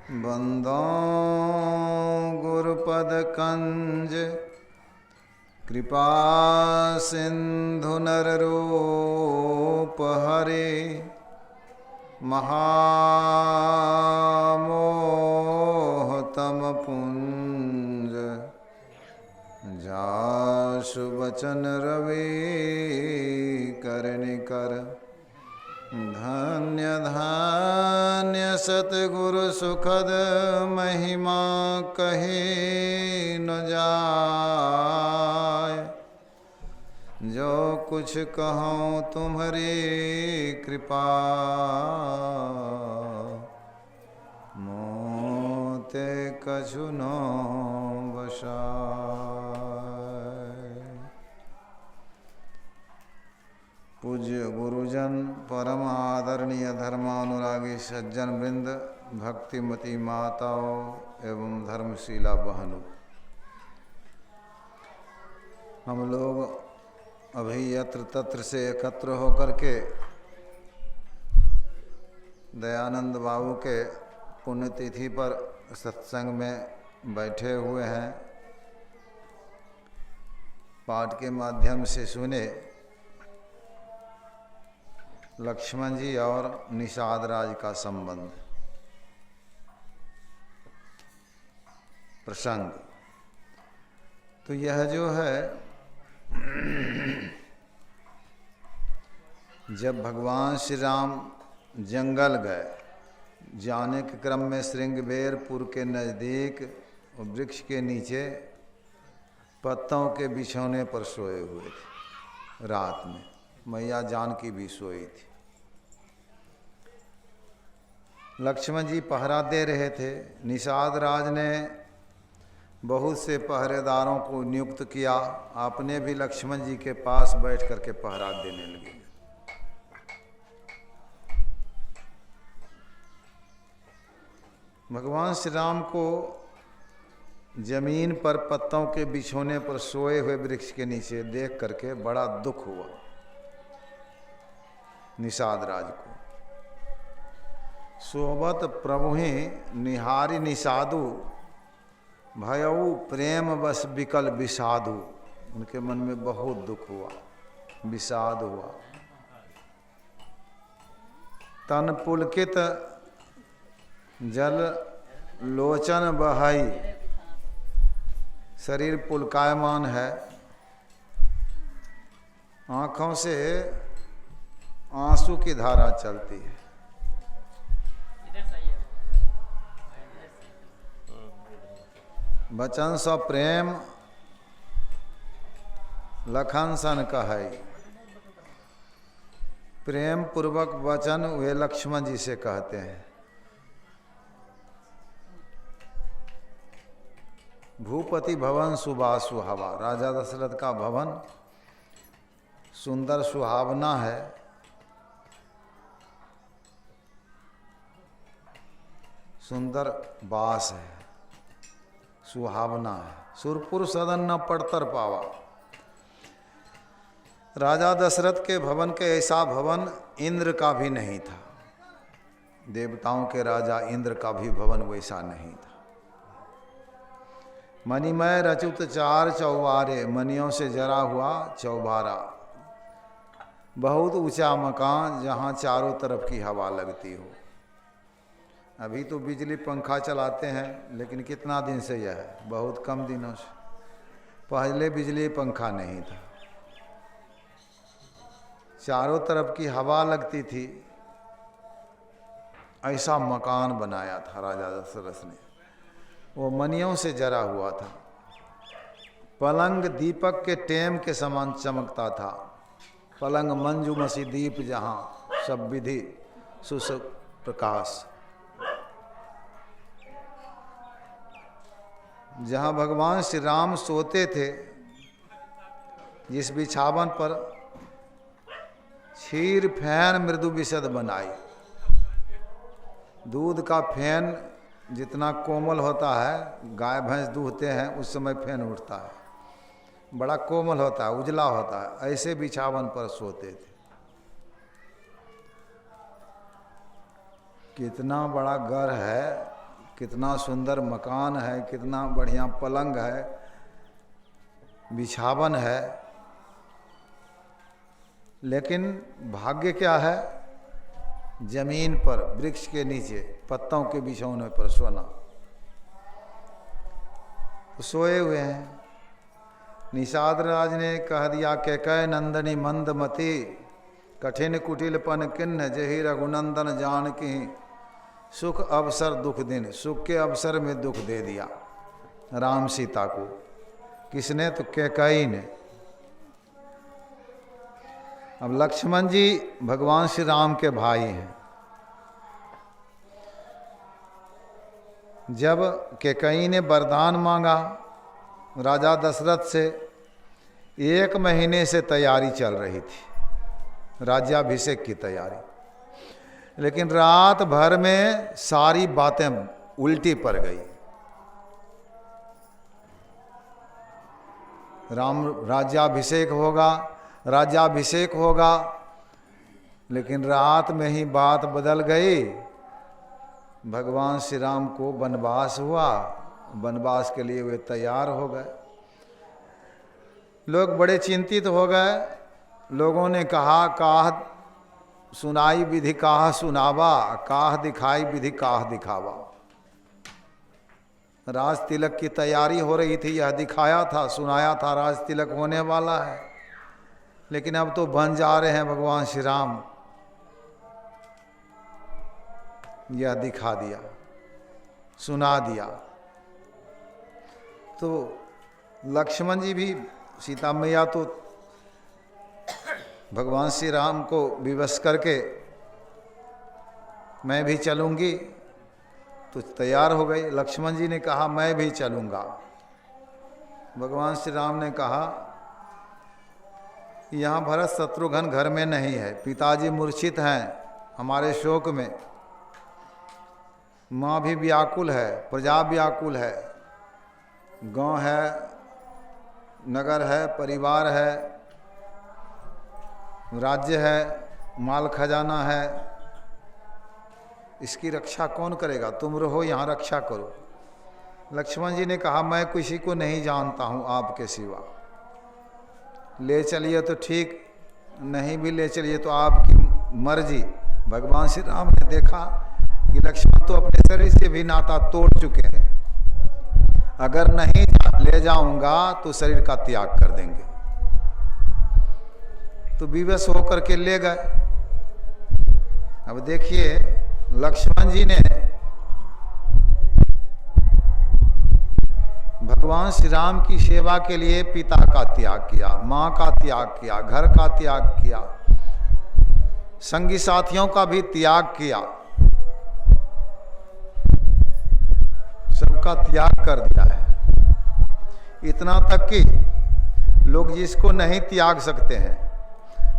बंदो गुरुपद कंज कृपा सिंधु नररूप हरे महामोहतम पुंज जासु बचन रवि करनिकर धन्य धन्य सतगुरु सुखद महिमा कहे न जाय। जो कुछ कहूँ तुम्हारी कृपा मोते कछु न बसाय। पूज्य गुरुजन परम आदरणीय धर्मानुरागी सज्जन वृंद, भक्तिमती माताओं एवं धर्मशीला बहनों, हम लोग अभी यत्र तत्र से एकत्र होकर के दयानंद बाबू के पुण्यतिथि पर सत्संग में बैठे हुए हैं। पाठ के माध्यम से सुने लक्ष्मण जी और निषाद राज का संबंध प्रसंग। तो यह जो है, जब भगवान श्री राम जंगल गए, जाने के क्रम में श्रृंगबेरपुर के नज़दीक वृक्ष के नीचे पत्तों के बिछौने पर सोए हुए थे। रात में मैया जानकी भी सोई थी। लक्ष्मण जी पहरा दे रहे थे। निषाद राज ने बहुत से पहरेदारों को नियुक्त किया। आपने भी लक्ष्मण जी के पास बैठ करके पहरा देने लगे। भगवान श्री राम को जमीन पर पत्तों के बिछौने पर सोए हुए वृक्ष के नीचे देख करके बड़ा दुख हुआ निषाद राज को। सोबत प्रभुहि निहारी निषादु भयऊ प्रेम बस विकल विषादु। उनके मन में बहुत दुख हुआ, विषाद हुआ। तन पुलकित जल लोचन बहाई, शरीर पुलकायमान है, आँखों से आंसू की धारा चलती है। बचन सो प्रेम लखन सन कहई। प्रेम पूर्वक वचन वे लक्ष्मण जी से कहते हैं। भूपति भवन सुबा सुहावा, राजा दशरथ का भवन सुंदर सुहावना है। सुंदर बास है, सुहावना है। सुरपुर सदन न पड़तर पावा। राजा दशरथ के भवन के ऐसा भवन इंद्र का भी नहीं था। देवताओं के राजा इंद्र का भी भवन वैसा नहीं था। मणिमय रचित चार चौबारे, मणियों से जरा हुआ चौबारा। बहुत ऊंचा मकान जहाँ चारों तरफ की हवा लगती हो। अभी तो बिजली पंखा चलाते हैं, लेकिन कितना दिन से यह है, बहुत कम दिनों से। पहले बिजली पंखा नहीं था, चारों तरफ की हवा लगती थी। ऐसा मकान बनाया था राजा दशरथ ने। वो मणियों से जरा हुआ था। पलंग दीपक के टेम के समान चमकता था। पलंग मंजू मसी दीप, जहाँ सब विधि सुस प्रकाश। जहाँ भगवान श्री राम सोते थे, जिस बिछावन पर क्षीर फैन मृदु विशद बनाई। दूध का फैन जितना कोमल होता है, गाय भैंस दूहते हैं उस समय फैन उठता है, बड़ा कोमल होता है, उजला होता है। ऐसे बिछावन पर सोते थे। कितना बड़ा घर है, कितना सुंदर मकान है, कितना बढ़िया पलंग है, बिछावन है, लेकिन भाग्य क्या है? जमीन पर वृक्ष के नीचे पत्तों के बिछौने पर सोना। तो सोए हुए हैं। निषाद राज ने कह दिया कैकय नंदनी मंदमती, कठिन कुटिलपन किन्न जही रघुनंदन जानकी, सुख अवसर दुख दिन। सुख के अवसर में दुख दे दिया राम सीता को। किसने? तो कैकई ने। अब लक्ष्मण जी भगवान श्री राम के भाई हैं। जब कैकई ने वरदान मांगा राजा दशरथ से, 1 महीने से तैयारी चल रही थी, राज्याभिषेक की तैयारी, लेकिन रात भर में सारी बातें उल्टी पड़ गई। राज्याभिषेक होगा, लेकिन रात में ही बात बदल गई। भगवान श्री राम को वनवास हुआ, वनवास के लिए वे तैयार हो गए। लोग बड़े चिंतित हो गए। लोगों ने कहा काह सुनाई विधि काह सुनावा, काह दिखाई विधि काह दिखावा। राज तिलक की तैयारी हो रही थी, यह दिखाया था, सुनाया था राज तिलक होने वाला है, लेकिन अब तो बन जा रहे हैं भगवान श्री राम। यह दिखा दिया, सुना दिया। तो लक्ष्मण जी भी, सीता मैया तो भगवान श्री राम को विवश करके मैं भी चलूँगी, तो तैयार हो गई। लक्ष्मण जी ने कहा मैं भी चलूँगा। भगवान श्री राम ने कहा यहाँ भरत शत्रुघ्न घर में नहीं है, पिताजी मूर्छित हैं हमारे शोक में, माँ भी व्याकुल है, प्रजा व्याकुल है, गांव है, नगर है, परिवार है, राज्य है, माल खजाना है, इसकी रक्षा कौन करेगा? तुम रहो यहाँ, रक्षा करो। लक्ष्मण जी ने कहा मैं किसी को नहीं जानता हूँ आपके सिवा, ले चलिए तो ठीक, नहीं भी ले चलिए तो आपकी मर्जी। भगवान श्री राम ने देखा कि लक्ष्मण तो अपने शरीर से भी नाता तोड़ चुके हैं, अगर नहीं ले जाऊंगा तो शरीर का त्याग कर देंगे। तो विवश होकर के ले गए। अब देखिए लक्ष्मण जी ने भगवान श्री राम की सेवा के लिए पिता का त्याग किया, माँ का त्याग किया, घर का त्याग किया, संगी साथियों का भी त्याग किया, सबका त्याग कर दिया है। इतना तक कि लोग जिसको नहीं त्याग सकते हैं,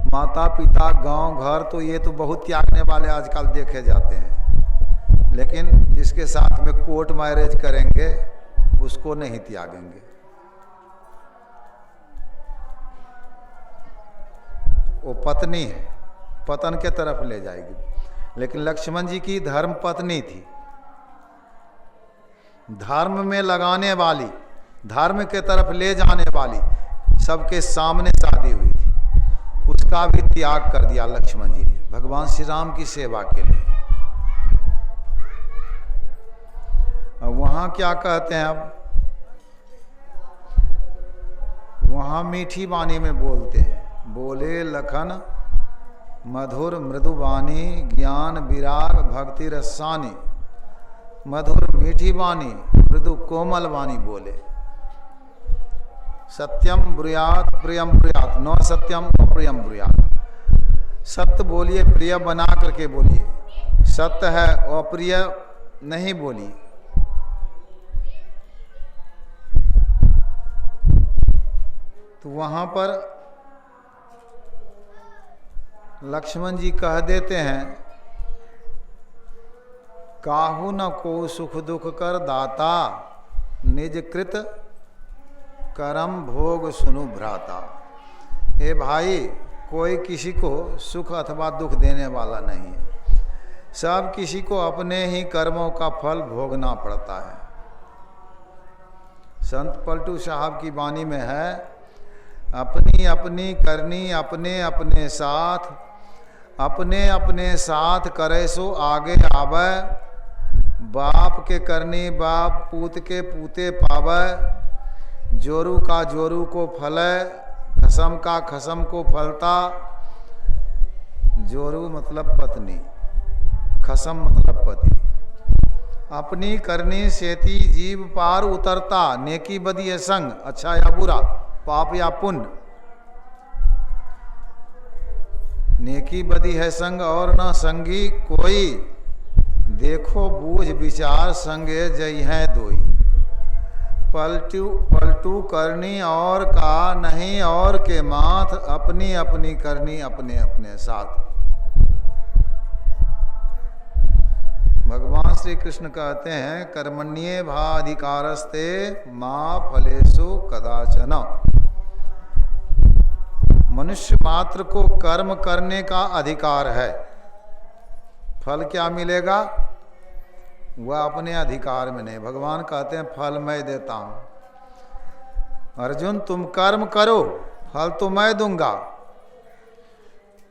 माता पिता गांव घर, तो ये तो बहुत त्यागने वाले आजकल देखे जाते हैं, लेकिन जिसके साथ में कोर्ट मैरिज करेंगे उसको नहीं त्यागेंगे। वो पत्नी है, पतन के तरफ ले जाएगी। लेकिन लक्ष्मण जी की धर्म पत्नी थी, धर्म में लगाने वाली, धर्म के तरफ ले जाने वाली, सबके सामने शादी हुई थी, उसका भी त्याग कर दिया लक्ष्मण जी ने भगवान श्री राम की सेवा के लिए। अब वहां क्या कहते हैं? अब वहां मीठी वाणी में बोलते हैं, बोले लखन मधुर मृदुवाणी, ज्ञान विराग भक्ति रसानी। मधुर मीठी वाणी, मृदु कोमल वाणी बोले। सत्यम ब्रूयात प्रियम ब्रूयात, न सत्यम अप्रियम ब्रूयात। सत्य बोलिए, प्रिय बना करके बोलिए, सत्य है अप्रिय नहीं बोलिए। तो वहां पर लक्ष्मण जी कह देते हैं, काहू न को सुख दुख कर दाता, निज कृत करम भोग सुनु भ्राता। हे भाई, कोई किसी को सुख अथवा दुख देने वाला नहीं है, सब किसी को अपने ही कर्मों का फल भोगना पड़ता है। संत पलटू साहब की वाणी में है, अपनी अपनी करनी अपने अपने साथ, अपने अपने साथ करे सो आगे आवे, बाप के करनी बाप पूत के पूते पावे, जोरू का जोरू को फले, खसम का खसम को फलता। जोरू मतलब पत्नी, खसम मतलब पति। अपनी करनी सेती जीव पार उतरता, नेकी बदी है संग, अच्छा या बुरा, पाप या पुण्य। नेकी बदी है संग और न संगी कोई, देखो बूझ विचार संगे जई है दोई। पलटू पलटू करनी और का नहीं और के माथ, अपनी अपनी करनी अपने अपने साथ। भगवान श्री कृष्ण कहते हैं, कर्मण्ये भाधिकारस्ते मां फलेषु कदाचन। मनुष्य मात्र को कर्म करने का अधिकार है, फल क्या मिलेगा वह अपने अधिकार में नहीं। भगवान कहते हैं फल मैं देता हूं। अर्जुन तुम कर्म करो, फल तो मैं दूंगा।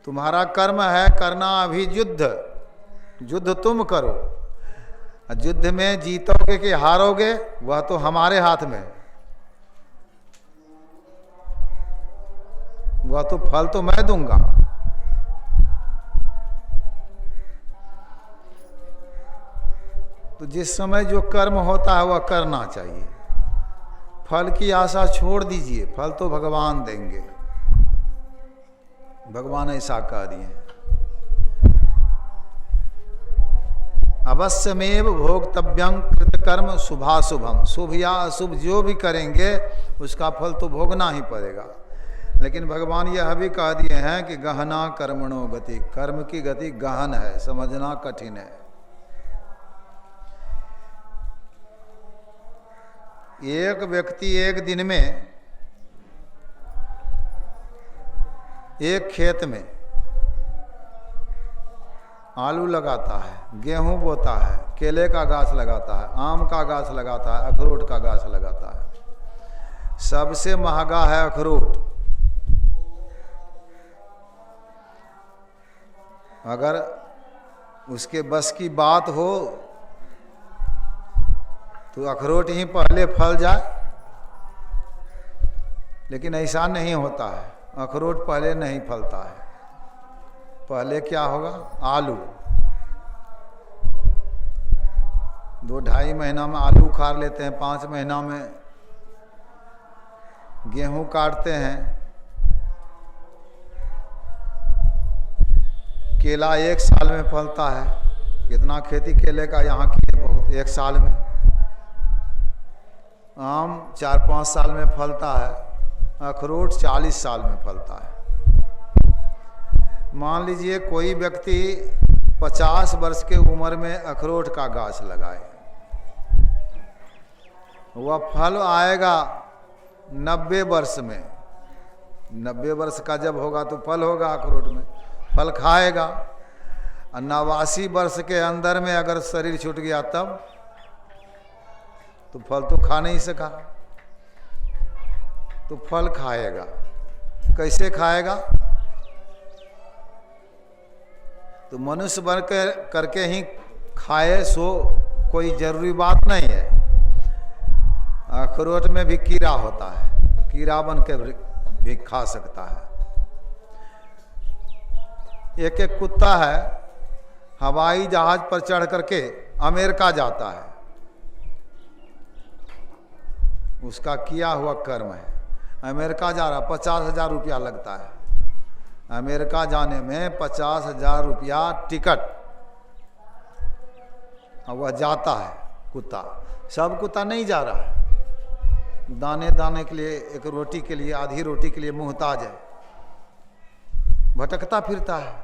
तुम्हारा कर्म है करना अभी युद्ध, युद्ध तुम करो। युद्ध में जीतोगे कि हारोगे वह तो हमारे हाथ में, वह तो फल तो मैं दूंगा। तो जिस समय जो कर्म होता है वह करना चाहिए, फल की आशा छोड़ दीजिए, फल तो भगवान देंगे। भगवान ऐसा कह दिए। अवश्यमेव भोक्तव्यं कृतकर्म शुभाशुभम। शुभ या अशुभ जो भी करेंगे उसका फल तो भोगना ही पड़ेगा। लेकिन भगवान यह भी कह दिए हैं कि गहना कर्मणो गति, कर्म की गति गहन है, समझना कठिन है। एक व्यक्ति एक दिन में एक खेत में आलू लगाता है, गेहूं बोता है, केले का गाछ लगाता है, आम का गाछ लगाता है, अखरोट का गाछ लगाता है। सबसे महंगा है अखरोट। अगर उसके बस की बात हो तो अखरोट ही पहले फल जाए, लेकिन ऐसा नहीं होता है, अखरोट पहले नहीं फलता है। पहले क्या होगा? आलू। 2-2.5 महीना में आलू उखाड़ लेते हैं, 5 महीना में गेहूं काटते हैं। केला 1 साल में फलता है। कितना खेती केले का यहाँ की है, बहुत, 1 साल में। आम 4-5 साल में फलता है, अखरोट 40 साल में फलता है। मान लीजिए कोई व्यक्ति 50 वर्ष के उम्र में अखरोट का गाछ लगाए, वह फल आएगा 90 वर्ष में। 90 वर्ष का जब होगा तो फल होगा, अखरोट में फल खाएगा। और 89 वर्ष के अंदर में अगर शरीर छूट गया तब तो फल तो खा नहीं सका, तो फल खाएगा। कैसे खाएगा? तो मनुष्य बन करके ही खाए सो कोई जरूरी बात नहीं है। अखरोट में भी कीड़ा होता है, कीड़ा बन के भी खा सकता है। एक कुत्ता है, हवाई जहाज पर चढ़ करके अमेरिका जाता है, उसका किया हुआ कर्म है। अमेरिका जा रहा, 50,000 रुपया लगता है अमेरिका जाने में, 50,000 रुपया टिकट। और वह जाता है कुत्ता। सब कुत्ता नहीं जा रहा है, दाने दाने के लिए, एक रोटी के लिए, आधी रोटी के लिए मुहताज है, भटकता फिरता है,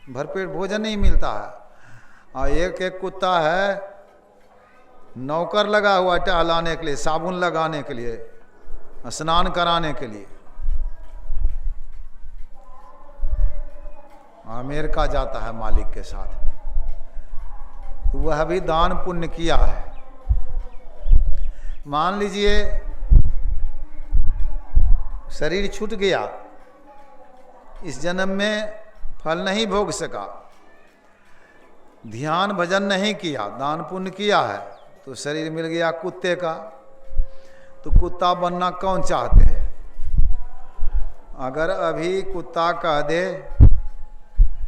भरपेट भोजन नहीं मिलता है। और एक कुत्ता है नौकर लगा हुआ टहलाने के लिए, साबुन लगाने के लिए, स्नान कराने के लिए। अमेरिका जाता है मालिक के साथ। तो वह भी दान पुण्य किया है। मान लीजिए शरीर छूट गया, इस जन्म में फल नहीं भोग सका, ध्यान भजन नहीं किया, दान पुण्य किया है, तो शरीर मिल गया कुत्ते का। तो कुत्ता बनना कौन चाहते हैं? अगर अभी कुत्ता कह दे,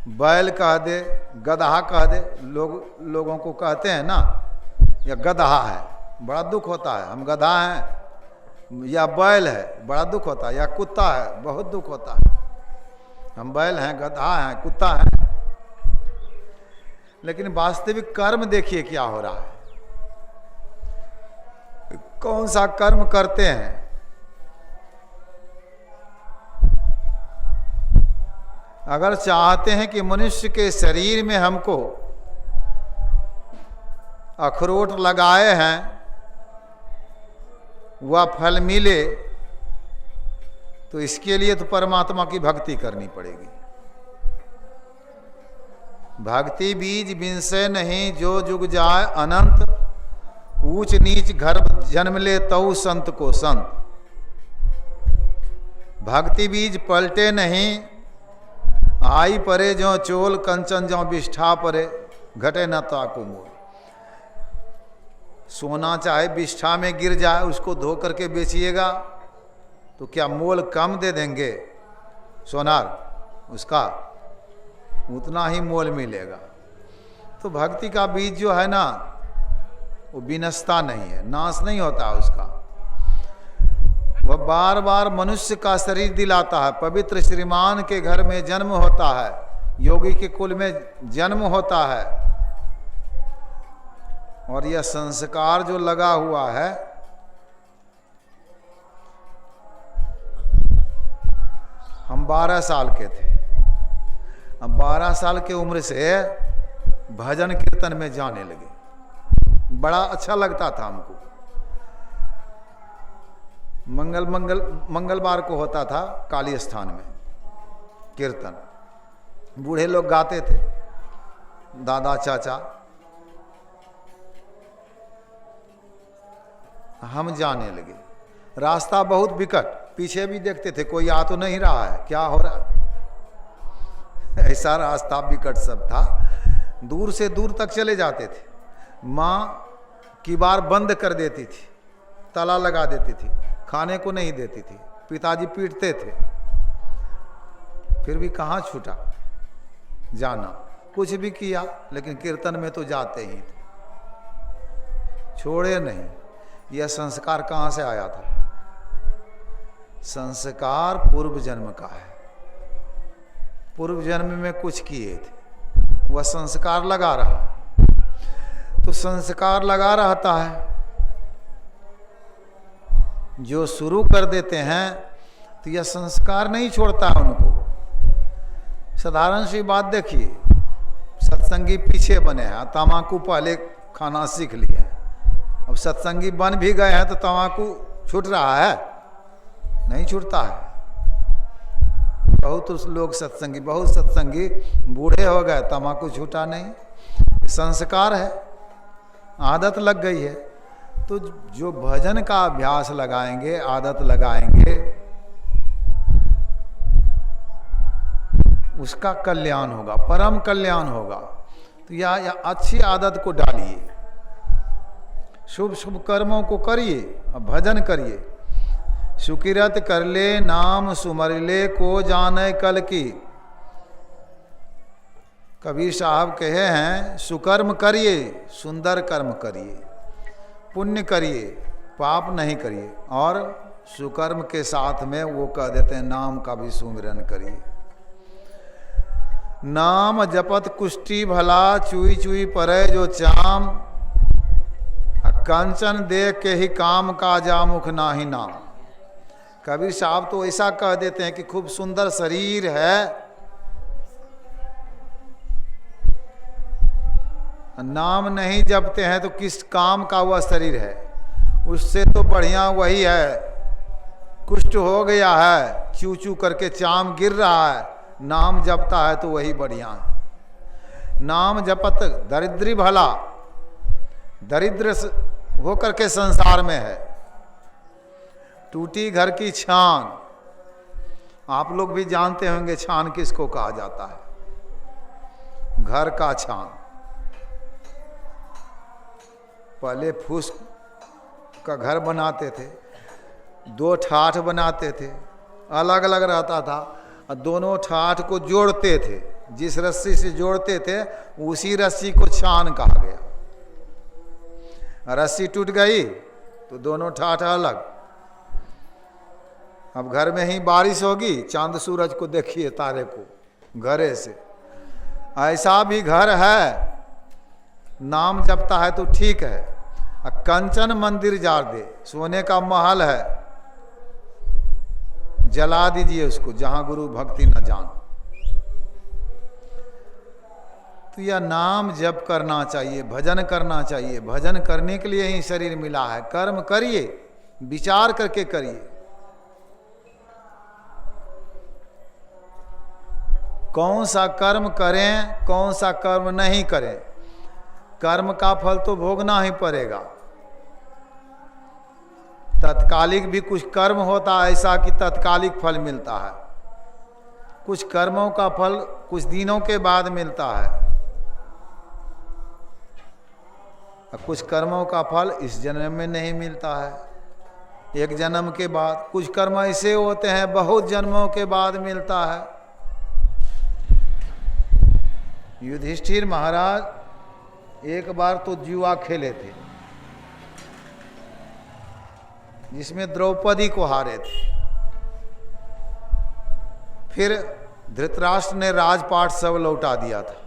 बैल कह दे, गधा कह दे, लोगों को कहते हैं ना या गधा है, बड़ा दुख होता है, हम गधा हैं, या बैल है बड़ा दुख होता है, या कुत्ता है बहुत दुख होता है, हम बैल हैं, गधा हैं, कुत्ता है। लेकिन वास्तविक कर्म देखिए क्या हो रहा है, कौन सा कर्म करते हैं। अगर चाहते हैं कि मनुष्य के शरीर में हमको अखरोट लगाए हैं वह फल मिले, तो इसके लिए तो परमात्मा की भक्ति करनी पड़ेगी। भक्ति बीज बिनसे नहीं जो जुग जाए अनंत, ऊंच नीच गर्भ जन्म ले तऊ संत को संत। भक्ति बीज पलटे नहीं, आई परे जो चोल कंचन जो बिष्ठा परे, घटे न ताकू मोल। सोना चाहे बिष्ठा में गिर जाए, उसको धो करके बेचिएगा तो क्या मोल कम दे देंगे सोनार, उसका उतना ही मोल मिलेगा। तो भक्ति का बीज जो है ना वो विनष्टा नहीं है, नाश नहीं होता उसका, वह बार बार मनुष्य का शरीर दिलाता है। पवित्र श्रीमान के घर में जन्म होता है, योगी के कुल में जन्म होता है, और यह संस्कार जो लगा हुआ है हम 12 साल के थे, हम 12 साल के उम्र से भजन कीर्तन में जाने लगे, बड़ा अच्छा लगता था हमको। मंगलवार को होता था काली स्थान में कीर्तन, बूढ़े लोग गाते थे, दादा चाचा, हम जाने लगे। रास्ता बहुत विकट, पीछे भी देखते थे कोई आ तो नहीं रहा है, क्या हो रहा है, ऐसा रास्ता विकट सब था। दूर से दूर तक चले जाते थे, माँ की बार बंद कर देती थी, ताला लगा देती थी, खाने को नहीं देती थी, पिताजी पीटते थे, फिर भी कहाँ छूटा जाना, कुछ भी किया लेकिन कीर्तन में तो जाते ही थे, छोड़े नहीं। यह संस्कार कहाँ से आया था? संस्कार पूर्व जन्म का है, पूर्व जन्म में कुछ किए थे, वह संस्कार लगा रहा, तो संस्कार लगा रहता है। जो शुरू कर देते हैं तो यह संस्कार नहीं छोड़ता है उनको। साधारण सी बात देखिए, सत्संगी पीछे बने हैं, तम्बाकू पहले खाना सीख लिया है, अब सत्संगी बन भी गए हैं तो तम्बाकू छूट रहा है? नहीं छूटता है। बहुत लोग सत्संगी, बहुत सत्संगी बूढ़े हो गए, तम्बाकू छूटा नहीं। संस्कार है, आदत लग गई है। तो जो भजन का अभ्यास लगाएंगे, आदत लगाएंगे, उसका कल्याण होगा, परम कल्याण होगा। तो या अच्छी आदत को डालिए, शुभ शुभ कर्मों को करिए, भजन करिए। सुकिरत कर ले नाम सुमर ले को जाने कल की। कबीर साहब कहे हैं सुकर्म करिए, सुंदर कर्म करिए, पुण्य करिए, पाप नहीं करिए। और सुकर्म के साथ में वो कह देते हैं नाम का भी सुमिरन करिए। नाम जपत कुष्टि भला, चुई चुई परे जो चाम, कंचन देख के ही काम का जा मुख नाही नाम। कबीर साहब तो ऐसा कह देते हैं कि खूब सुंदर शरीर है, नाम नहीं जपते हैं तो किस काम का वह शरीर है? उससे तो बढ़िया वही है, कुष्ठ हो गया है, चू चू करके चाम गिर रहा है, नाम जपता है तो वही बढ़िया है। नाम जपत दरिद्री भला, दरिद्र होकर के संसार में है। टूटी घर की छान, आप लोग भी जानते होंगे छान किसको कहा जाता है, घर का छान। पहले फूस का घर बनाते थे, 2 ठाठ बनाते थे, अलग अलग रहता था, और दोनों ठाठ को जोड़ते थे। जिस रस्सी से जोड़ते थे उसी रस्सी को छान कहा गया। रस्सी टूट गई तो दोनों ठाठ अलग। अब घर में ही बारिश होगी, चांद सूरज को देखिए, तारे को घरे से। ऐसा भी घर है, नाम जपता है तो ठीक है। कंचन मंदिर जार दे, सोने का महल है, जला दीजिए उसको, जहां गुरु भक्ति न जान। तो यह नाम जप करना चाहिए, भजन करना चाहिए। भजन करने के लिए ही शरीर मिला है। कर्म करिए, विचार करके करिए। कौन सा कर्म करें, कौन सा कर्म नहीं करें, कर्म का फल तो भोगना ही पड़ेगा। तत्कालिक भी कुछ कर्म होता है ऐसा कि तत्कालिक फल मिलता है। कुछ कर्मों का फल कुछ दिनों के बाद मिलता है, कुछ कर्मों का फल इस जन्म में नहीं मिलता है, एक जन्म के बाद। कुछ कर्म ऐसे होते हैं बहुत जन्मों के बाद मिलता है। युधिष्ठिर महाराज एक बार तो जुआ खेले थे, जिसमें द्रौपदी को हारे थे। फिर धृतराष्ट्र ने राजपाट सब लौटा दिया था।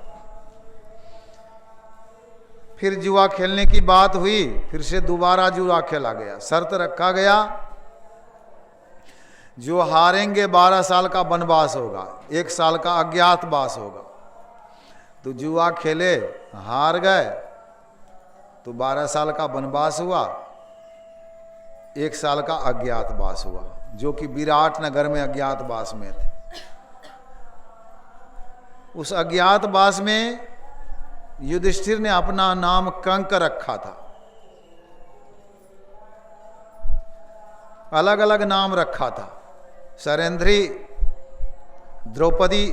फिर जुआ खेलने की बात हुई, फिर से दोबारा जुआ खेला गया। शर्त रखा गया, जो हारेंगे 12 साल का वनवास होगा, 1 साल का अज्ञातवास होगा। तो जुआ खेले, हार गए तो 12 साल का वनवास हुआ, 1 साल का अज्ञातवास हुआ, जो कि विराट नगर में अज्ञातवास में थे। उस अज्ञातवास में युधिष्ठिर ने अपना नाम कंक रखा था। अलग अलग नाम रखा था। शैरेंद्री द्रौपदी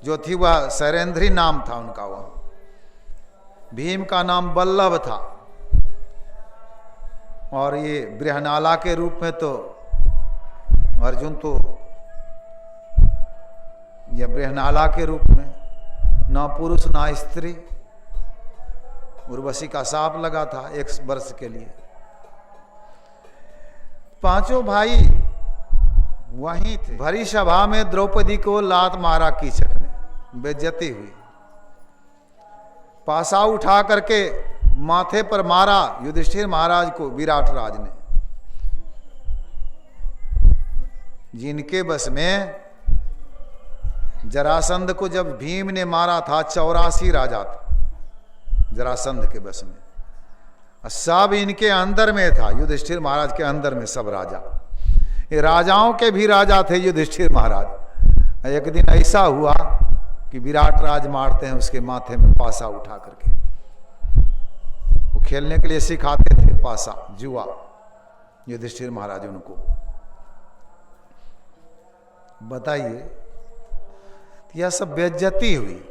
जो थी वह शैरेंद्री नाम था उनका। वह भीम का नाम बल्लभ था, और ये बृहनाला के रूप में तो अर्जुन तो यह बृहनाला के रूप में, ना पुरुष ना स्त्री। उर्वशी का शाप लगा था 1 वर्ष के लिए। 5 भाई वहीं थे। भरी सभा में द्रौपदी को लात मारा कीचक ने, बेइज्जती हुई। पासा उठा करके माथे पर मारा युधिष्ठिर महाराज को विराट राज ने। जिनके बस में जरासंध को जब भीम ने मारा था, 84 राजा था जरासंध के बस में, सब इनके अंदर में था। युधिष्ठिर महाराज के अंदर में सब राजा, ये राजाओं के भी राजा थे युधिष्ठिर महाराज। एक दिन ऐसा हुआ कि विराट राज मारते हैं, उसके माथे में पासा उठा करके। वो खेलने के लिए सिखाते थे पासा, जुआ, युधिष्ठिर महाराज उनको। बताइए, यह सब बेइज्जती हुई।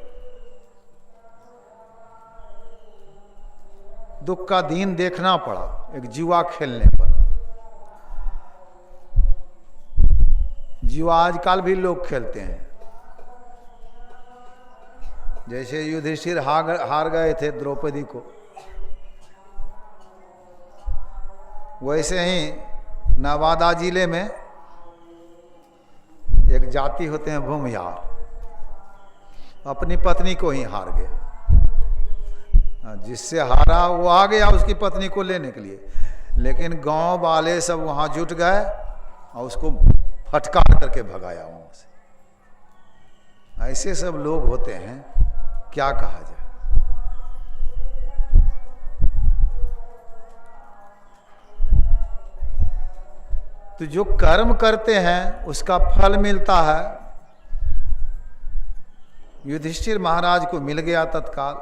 दुख का दिन देखना पड़ा एक जुआ खेलने पर। जुआ आजकल भी लोग खेलते हैं। जैसे युधिष्ठिर हार गए थे द्रौपदी को, वैसे ही नवादा जिले में एक जाति होते हैं भूमिहार, अपनी पत्नी को ही हार गया। जिससे हारा वो आ गया उसकी पत्नी को लेने के लिए, लेकिन गांव वाले सब वहां जुट गए और उसको फटकार करके भगाया वहां से। ऐसे सब लोग होते हैं, क्या कहा जाए। तो जो कर्म करते हैं उसका फल मिलता है। युधिष्ठिर महाराज को मिल गया तत्काल।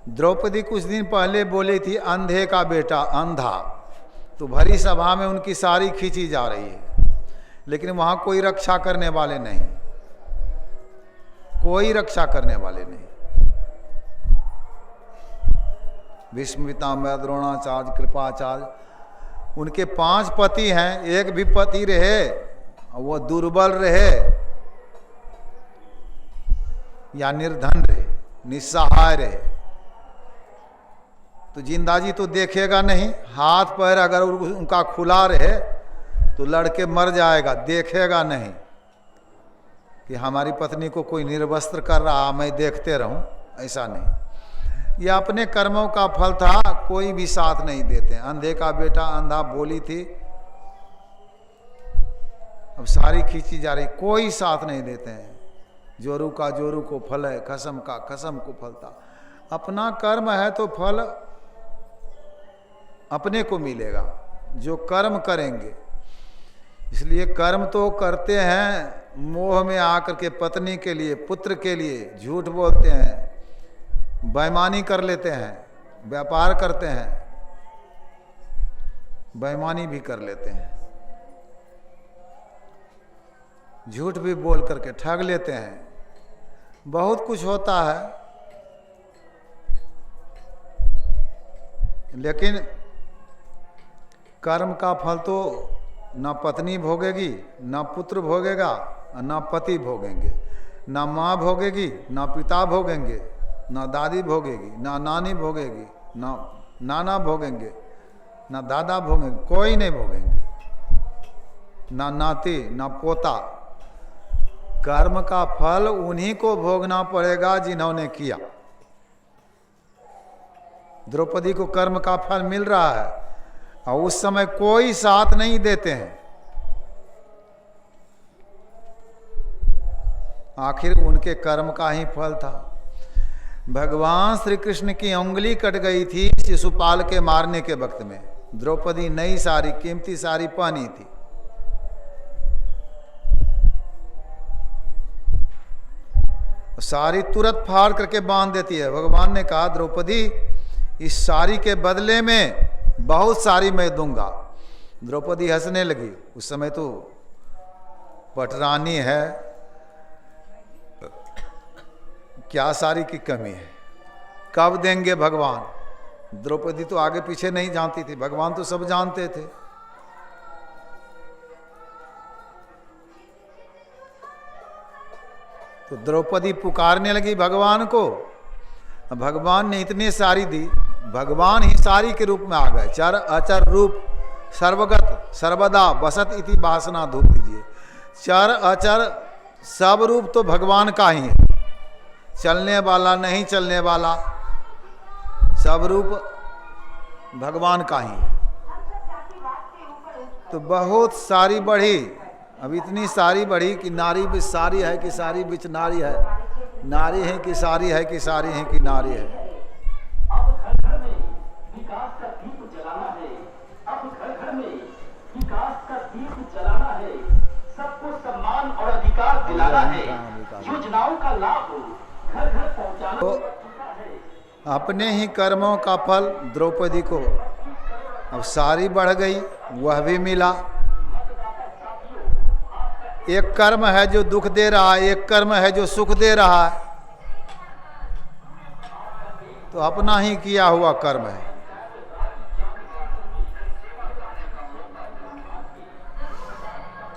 द्रौपदी कुछ दिन पहले बोली थी अंधे का बेटा अंधा, तो भरी सभा में उनकी सारी खींची जा रही है, लेकिन वहां कोई रक्षा करने वाले नहीं, कोई रक्षा करने वाले नहीं। भीष्म पितामह द्रोणाचार्य कृपाचार्य, उनके 5 पति हैं, एक भी पति रहे वो दुर्बल रहे या निर्धन रहे, निस्सहाय रहे, तो जिंदाजी तो देखेगा नहीं। हाथ पैर अगर उनका खुला रहे तो लड़के मर जाएगा, देखेगा नहीं कि हमारी पत्नी को कोई निर्वस्त्र कर रहा मैं देखते रहूं, ऐसा नहीं। यह अपने कर्मों का फल था, कोई भी साथ नहीं देते। अंधे का बेटा अंधा बोली थी, अब सारी खींची जा रही, कोई साथ नहीं देते हैं। जोरू का जोरू को फल है, कसम का कसम को फलता। अपना कर्म है तो फल अपने को मिलेगा, जो कर्म करेंगे। इसलिए कर्म तो करते हैं, मोह में आकर के पत्नी के लिए पुत्र के लिए झूठ बोलते हैं, बेईमानी कर लेते हैं, व्यापार करते हैं, बेईमानी भी कर लेते हैं, झूठ भी बोल करके ठग लेते हैं, बहुत कुछ होता है। लेकिन कर्म का फल तो ना पत्नी भोगेगी, ना पुत्र भोगेगा, ना पति भोगेंगे, ना माँ भोगेगी, ना पिता भोगेंगे, ना दादी भोगेगी, ना नानी भोगेगी, ना नाना भोगेंगे, ना दादा भोगेंगे, कोई नहीं भोगेंगे, ना नाती ना पोता। कर्म का फल उन्हीं को भोगना पड़ेगा जिन्होंने किया। द्रौपदी को कर्म का फल मिल रहा है और उस समय कोई साथ नहीं देते हैं। आखिर उनके कर्म का ही फल था। भगवान श्री कृष्ण की उंगली कट गई थी शिशुपाल के मारने के वक्त में। द्रौपदी नई साड़ी कीमती साड़ी पहनी थी, साड़ी तुरंत फाड़ करके बांध देती है। भगवान ने कहा द्रौपदी इस साड़ी के बदले में बहुत साड़ी मैं दूंगा। द्रौपदी हंसने लगी। उस समय तो पटरानी है, क्या साड़ी की कमी है, कब देंगे भगवान। द्रौपदी तो आगे पीछे नहीं जानती थी, भगवान तो सब जानते थे। तो द्रौपदी पुकारने लगी भगवान को। भगवान ने इतने साड़ी दी, भगवान ही साड़ी के रूप में आ गए। चर अचर रूप सर्वगत सर्वदा बसत इति वासना धूप दीजिए। चर अचर सब रूप तो भगवान का ही है, चलने वाला नहीं चलने वाला सब रूप भगवान का ही है। तो बहुत सारी बढ़ी, अब इतनी सारी बढ़ी कि नारी बिच सारी है कि सारी बिच नारी है, नारी है कि सारी है कि सारी है कि नारी है। अब घर घर में विकास का दीप जलाना है, अब घर घर में विकास का दीप जलाना है, सबको सम्मान और अधिकार दिलाना है, योजनाओं का लाभ घर घर पहुंचाना तो है। अपने ही कर्मों का फल द्रौपदी को अब सारी बढ़ गई, वह भी मिला। एक कर्म है जो दुख दे रहा है, एक कर्म है जो सुख दे रहा है, तो अपना ही किया हुआ कर्म है।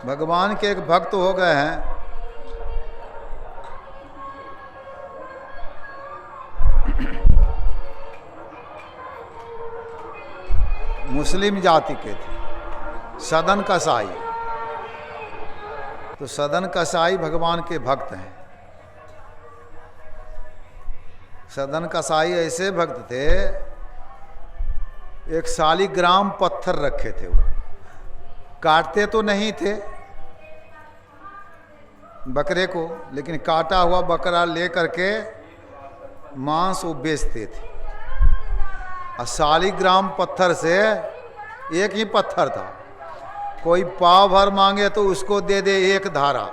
भगवान के एक भक्त हो गए हैं, मुस्लिम जाति के थे, सदन कसाई। तो सदन कसाई भगवान के भक्त हैं। सदन कसाई ऐसे भक्त थे, एक शालिग्राम पत्थर रखे थे। वो काटते तो नहीं थे बकरे को, लेकिन काटा हुआ बकरा ले करके मांस वो बेचते थे। और शालिग्राम पत्थर से, एक ही पत्थर था, कोई पाव भर मांगे तो उसको दे दे एक धारा,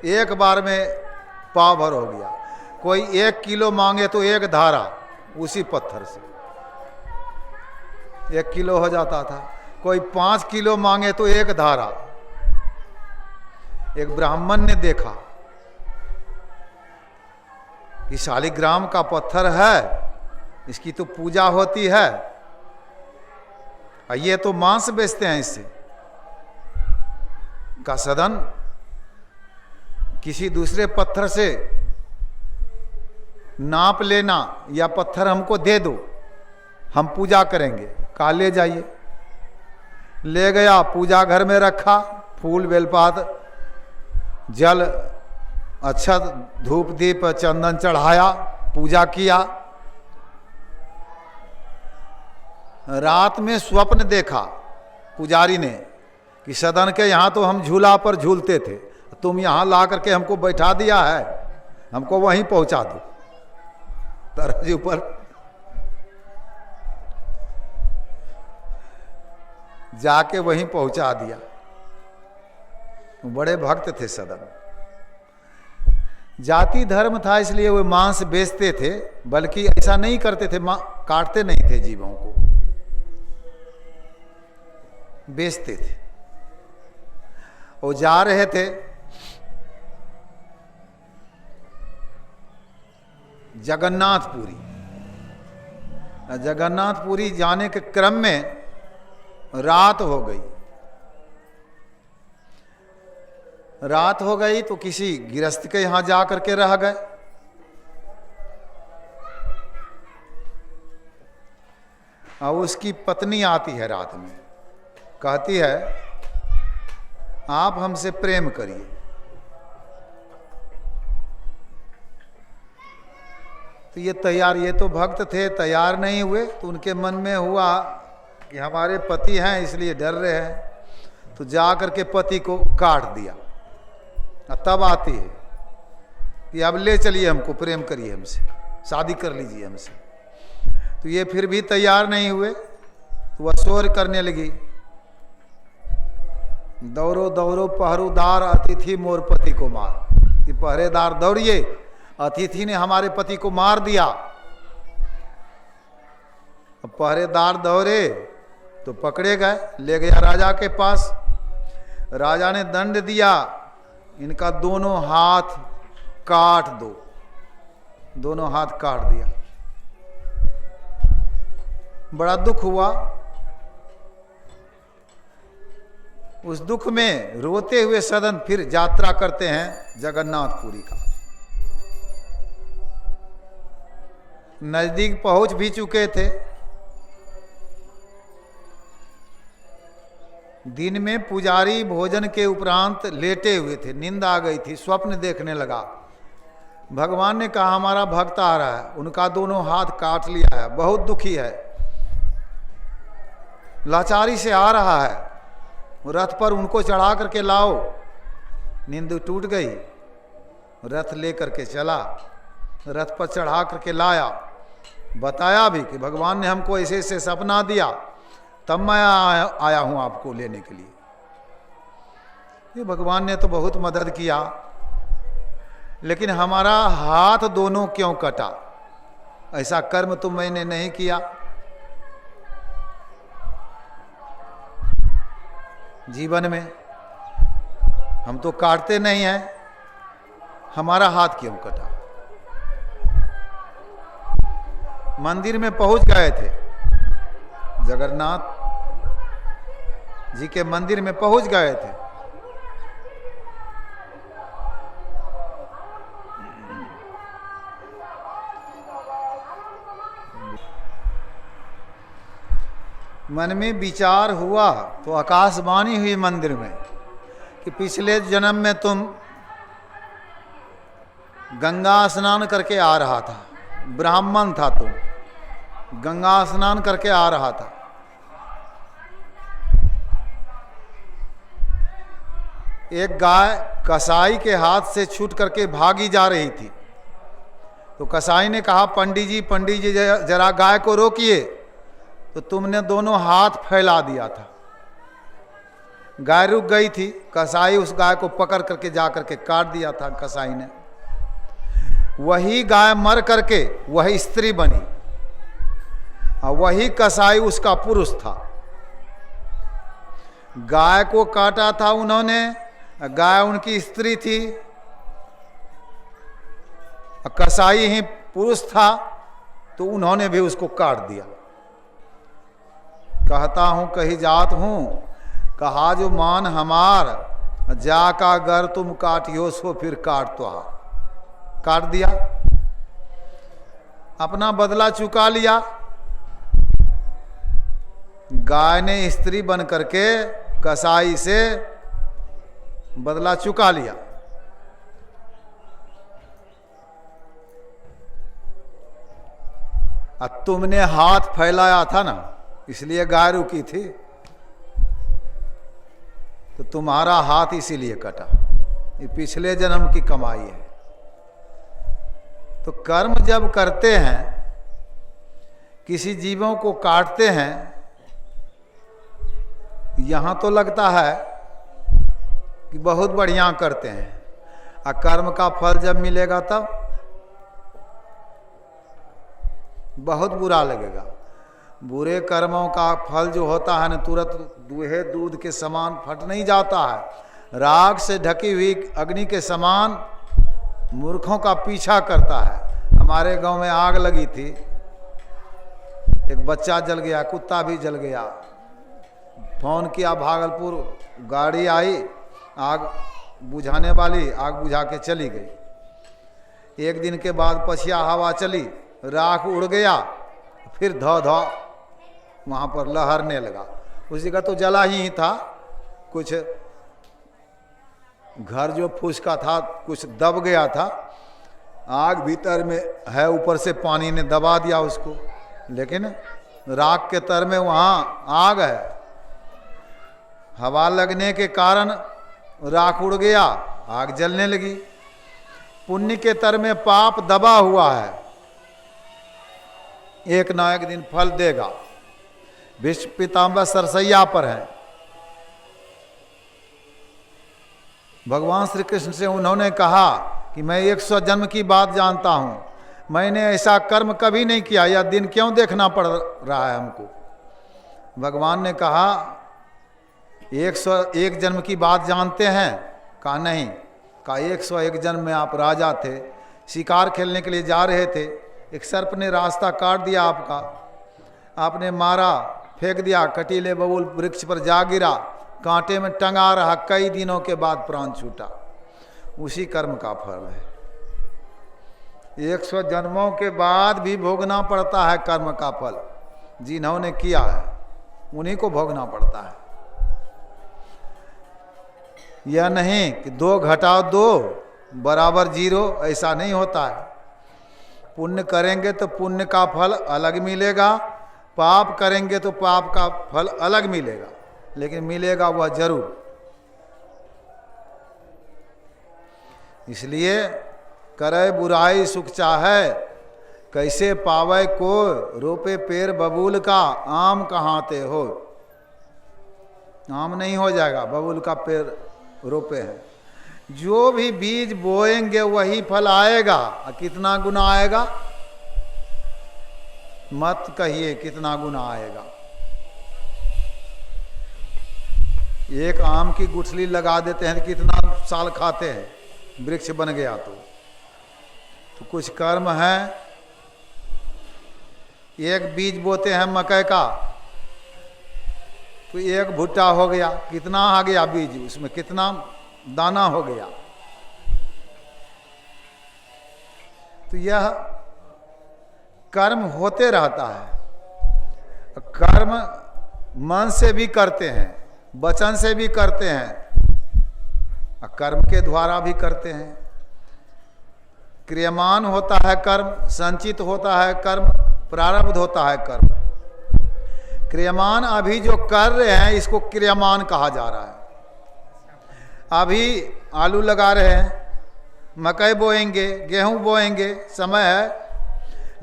एक बार में पाव भर हो गया। कोई 1 किलो मांगे तो 1 धारा उसी पत्थर से 1 किलो हो जाता था। कोई 5 किलो मांगे तो 1 धारा। एक ब्राह्मण ने देखा कि शालिग्राम का पत्थर है, इसकी तो पूजा होती है, और ये तो मांस बेचते हैं इससे। का सदन किसी दूसरे पत्थर से नाप लेना या पत्थर हमको दे दो, हम पूजा करेंगे। कहा ले जाइए। ले गया, पूजा घर में रखा, फूल बेलपात जल अच्छा धूप दीप चंदन चढ़ाया, पूजा किया। रात में स्वप्न देखा पुजारी ने कि सदन के यहाँ तो हम झूला पर झूलते थे, तुम यहाँ ला करके हमको बैठा दिया है, हमको वहीं पहुंचा दो तराजू पर। जाके वहीं पहुंचा दिया। बड़े भक्त थे सदन। जाति धर्म था इसलिए वे मांस बेचते थे, बल्कि ऐसा नहीं करते थे, काटते नहीं थे जीवों को, बेचते थे। वो जा रहे थे जगन्नाथपुरी। जगन्नाथपुरी जाने के क्रम में रात हो गई। रात हो गई तो किसी गृहस्थ के यहां जा करके रह गए। और उसकी पत्नी आती है रात में, कहती है आप हमसे प्रेम करिए। तो ये तो भक्त थे, तैयार नहीं हुए। तो उनके मन में हुआ कि हमारे पति हैं इसलिए डर रहे हैं। तो जा करके पति को काट दिया। तब आती है कि अब ले चलिए हमको, प्रेम करिए हमसे, शादी कर लीजिए हमसे। तो ये फिर भी तैयार नहीं हुए। तो वह शोर करने लगी, दौड़ो दौड़ो पहरुदार अतिथि मोर पति को मार। कि पहरेदार दौड़िए, अतिथि ने हमारे पति को मार दिया। अब पहरेदार दौड़े तो पकड़े गए, ले गया राजा के पास। राजा ने दंड दिया, इनका दोनों हाथ काट दो। दोनों हाथ काट दिया। बड़ा दुख हुआ। उस दुख में रोते हुए सदन फिर यात्रा करते हैं जगन्नाथपुरी का। नजदीक पहुंच भी चुके थे। दिन में पुजारी भोजन के उपरांत लेटे हुए थे, नींद आ गई थी, स्वप्न देखने लगा। भगवान ने कहा हमारा भक्त आ रहा है, उनका दोनों हाथ काट लिया है, बहुत दुखी है, लाचारी से आ रहा है, रथ पर उनको चढ़ा करके लाओ। नींद टूट गई, रथ लेकर के चला, रथ पर चढ़ा करके लाया। बताया भी कि भगवान ने हमको ऐसे ऐसे सपना दिया, तब मैं आया हूं आपको लेने के लिए। ये भगवान ने तो बहुत मदद किया, लेकिन हमारा हाथ दोनों क्यों कटा? ऐसा कर्म तो मैंने नहीं किया। जीवन में हम तो काटते नहीं हैं, हमारा हाथ क्यों कटा? मंदिर में पहुंच गए थे, जगन्नाथ जी के मंदिर में पहुंच गए थे। मन में विचार हुआ तो आकाशवाणी हुई मंदिर में कि पिछले जन्म में तुम गंगा स्नान करके आ रहा था, ब्राह्मण था तुम, गंगा स्नान करके आ रहा था। एक गाय कसाई के हाथ से छूट करके भागी जा रही थी। तो कसाई ने कहा पंडित जी जरा गाय को रोकिए। तो तुमने दोनों हाथ फैला दिया था, गाय रुक गई थी। कसाई उस गाय को पकड़ करके जा करके काट दिया था कसाई ने। वही गाय मर करके वही स्त्री बनी और वही कसाई उसका पुरुष था। गाय को काटा था उन्होंने, गाय उनकी स्त्री थी, कसाई ही पुरुष था, तो उन्होंने भी उसको काट दिया। कहता हूं कही जात हूं, कहा जो मान हमार, जा का गर तुम काटियो सो फिर काट तो काट दिया, अपना बदला चुका लिया। गाय ने स्त्री बन करके कसाई से बदला चुका लिया। अब तुमने हाथ फैलाया था ना, इसलिए गाय रुकी थी, तो तुम्हारा हाथ इसीलिए कटा। ये पिछले जन्म की कमाई है। तो कर्म जब करते हैं, किसी जीवों को काटते हैं, यहां तो लगता है कि बहुत बढ़िया करते हैं, और कर्म का फल जब मिलेगा तब बहुत बुरा लगेगा। बुरे कर्मों का फल जो होता है न, तुरंत दूहे दूध के समान फट नहीं जाता है, राग से ढकी हुई अग्नि के समान मूर्खों का पीछा करता है। हमारे गांव में आग लगी थी, एक बच्चा जल गया, कुत्ता भी जल गया। फोन किया भागलपुर, गाड़ी आई, आग बुझाने वाली आग बुझा के चली गई। एक दिन के बाद पछिया हवा चली, राख उड़ गया, फिर धौ धौ वहाँ पर लहरने लगा। उसी का तो जला ही था, कुछ घर जो फूसका था कुछ दब गया था, आग भीतर में है, ऊपर से पानी ने दबा दिया उसको, लेकिन राख के तर में वहाँ आग है। हवा लगने के कारण राख उड़ गया, आग जलने लगी। पुण्य के तर में पाप दबा हुआ है, एक ना एक दिन फल देगा। विश्व पिताम्बर सरसैया पर है। भगवान श्री कृष्ण से उन्होंने कहा कि मैं 100 जन्म की बात जानता हूं, मैंने ऐसा कर्म कभी नहीं किया, यह दिन क्यों देखना पड़ रहा है हमको। भगवान ने कहा 101 जन्म की बात जानते हैं? कहा नहीं। कहा 101 जन्म में आप राजा थे, शिकार खेलने के लिए जा रहे थे, एक सर्प ने रास्ता काट दिया आपका, आपने मारा, फेंक दिया, कटीले बबूल वृक्ष पर जा गिरा, कांटे में टंगा रहा, कई दिनों के बाद प्राण छूटा। उसी कर्म का फल है। 100 जन्मों के बाद भी भोगना पड़ता है कर्म का फल। जिन्होंने किया है उन्हीं को भोगना पड़ता है। यह नहीं कि 2 घटाओ 2 बराबर 0, ऐसा नहीं होता है। पुण्य करेंगे तो पुण्य का फल अलग मिलेगा, पाप करेंगे तो पाप का फल अलग मिलेगा, लेकिन मिलेगा वह जरूर। इसलिए करे बुराई सुख चाहे, कैसे पावे को, रोपे पेड़ बबूल का, आम कहाँते हो। आम नहीं हो जाएगा, बबूल का पेड़ रोपे हैं। जो भी बीज बोएंगे वही फल आएगा। कितना गुना आएगा मत कहिए, कितना गुना आएगा। एक आम की गुठली लगा देते हैं तो कितना साल खाते हैं, वृक्ष बन गया तो कुछ कर्म है। एक बीज बोते हैं मकई का तो एक भुट्टा हो गया, कितना आ गया बीज, उसमें कितना दाना हो गया। तो यह कर्म होते रहता है। कर्म मन से भी करते हैं, वचन से भी करते हैं, कर्म के द्वारा भी करते हैं। क्रियमान होता है कर्म, संचित होता है कर्म, प्रारब्ध होता है कर्म। क्रियमान अभी जो कर रहे हैं इसको क्रियमान कहा जा रहा है। अभी आलू लगा रहे हैं, मकई बोएंगे, गेहूं बोएंगे, समय है।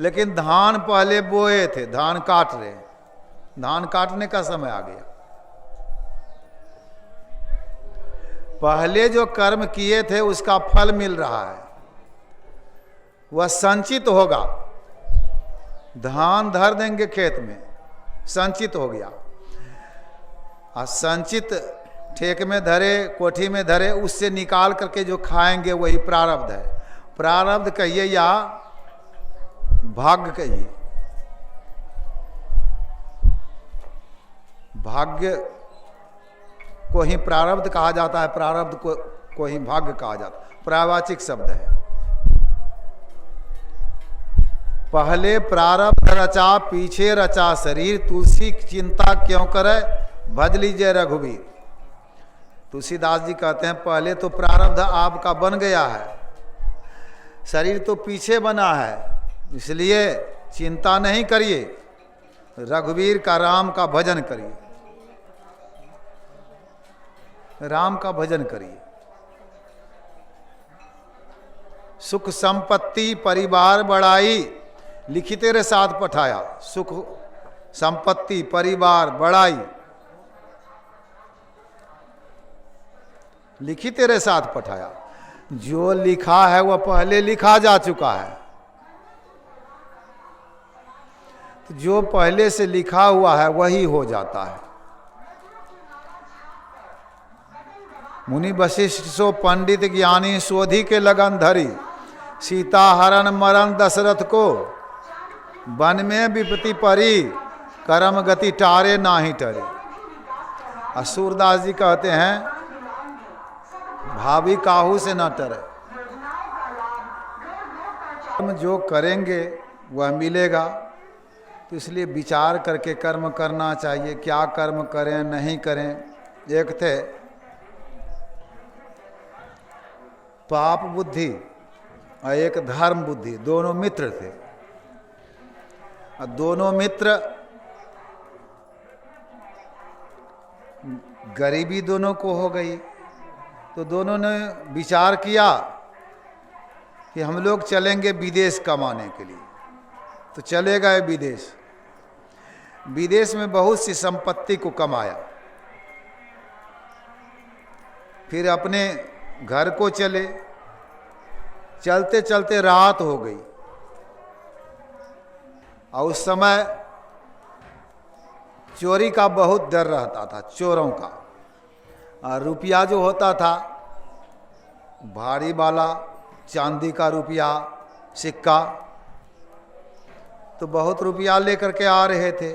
लेकिन धान पहले बोए थे, धान काट रहे हैं, धान काटने का समय आ गया। पहले जो कर्म किए थे उसका फल मिल रहा है। वह संचित होगा। धान धर देंगे खेत में, संचित हो गया। और संचित ठेक में धरे, कोठी में धरे, उससे निकाल करके जो खाएंगे वही प्रारब्ध है। प्रारब्ध कहिए या भाग्य कहिए। भाग्य को ही प्रारब्ध कहा जाता है, प्रारब्ध को ही भाग्य कहा जाता है। प्रावाचिक शब्द है। पहले प्रारब्ध रचा पीछे रचा शरीर, तुलसी चिंता क्यों करे भज लीजिए रघुवीर। तुलसीदास जी कहते हैं पहले तो प्रारब्ध आपका बन गया है, शरीर तो पीछे बना है, इसलिए चिंता नहीं करिए, रघुवीर का राम का भजन करिए, राम का भजन करिए। सुख संपत्ति परिवार बढ़ाई, लिखी तेरे साथ पठाया। सुख संपत्ति परिवार बढ़ाई, लिखी तेरे साथ पठाया। जो लिखा है वह पहले लिखा जा चुका है। तो जो पहले से लिखा हुआ है वही हो जाता है। मुनि वशिष्ठ सो पंडित ज्ञानी शोधी के लगन धरी, सीता हरण मरण दशरथ को, वन में विपत्ति परी, कर्म गति टारे नाही टरे। सूरदास जी कहते हैं भावी काहू से न टरे। हम जो करेंगे वह मिलेगा, तो इसलिए विचार करके कर्म करना चाहिए। क्या कर्म करें नहीं करें। एक थे पाप बुद्धि और एक धर्म बुद्धि, दोनों मित्र थे। और दोनों मित्र, गरीबी दोनों को हो गई, तो दोनों ने विचार किया कि हम लोग चलेंगे विदेश कमाने के लिए। तो चले गए विदेश। विदेश में बहुत सी संपत्ति को कमाया, फिर अपने घर को चले। चलते चलते रात हो गई और उस समय चोरी का बहुत डर रहता था, चोरों का। और रुपया जो होता था भारी वाला, चांदी का रुपया, सिक्का, तो बहुत रुपया लेकर के आ रहे थे।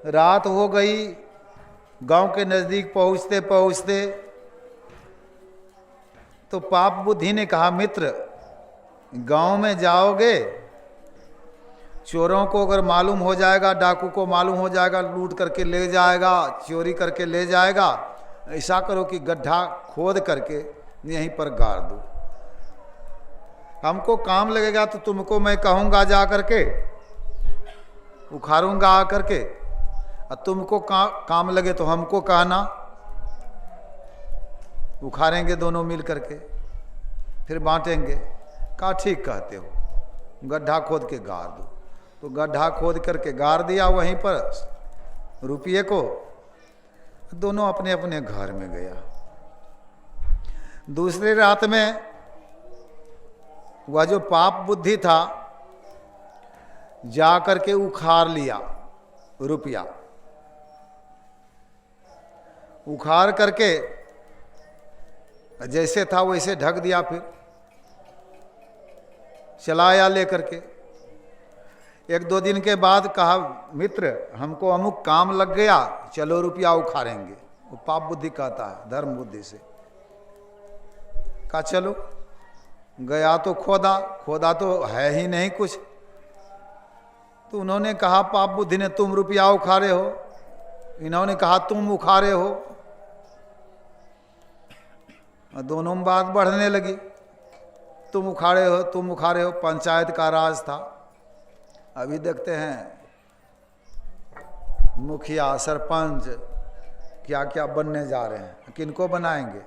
रात हो गई। गांव के नज़दीक पहुंचते पहुंचते तो पाप बुद्धि ने कहा मित्र, गांव में जाओगे, चोरों को अगर मालूम हो जाएगा, डाकू को मालूम हो जाएगा, लूट करके ले जाएगा, चोरी करके ले जाएगा, ऐसा करो कि गड्ढा खोद करके यहीं पर गाड़ दो। हमको काम लगेगा तो तुमको मैं कहूँगा जा करके, उखाड़ूंगा आ करके, और तुमको काम लगे तो हमको कहना, उखाड़ेंगे दोनों मिल करके, फिर बांटेंगे। कहा ठीक कहते हो, गड्ढा खोद के गाड़ दो। तो गड्ढा खोद करके गाड़ दिया वहीं पर रुपये को। दोनों अपने अपने घर में गया। दूसरी रात में वह जो पाप बुद्धि था जा करके उखाड़ लिया रुपया। उखाड़ करके जैसे था वैसे ढक दिया, फिर चलाया लेकर के। एक दो दिन के बाद कहा मित्र, हमको अमुक काम लग गया, चलो रुपया उखाड़ेंगे। वो पाप बुद्धि कहता है धर्म बुद्धि से। कहा चलो। गया तो खोदा, खोदा तो है ही नहीं कुछ। तो उन्होंने कहा पाप बुद्धि ने तुम रुपया उखाड़े हो, इन्होंने कहा तुम उखाड़े हो। दोनों में बात बढ़ने लगी। तुम उखाड़े हो, तुम उखाड़े हो। पंचायत का राज था। अभी देखते हैं मुखिया सरपंच क्या क्या बनने जा रहे हैं, किनको बनाएंगे।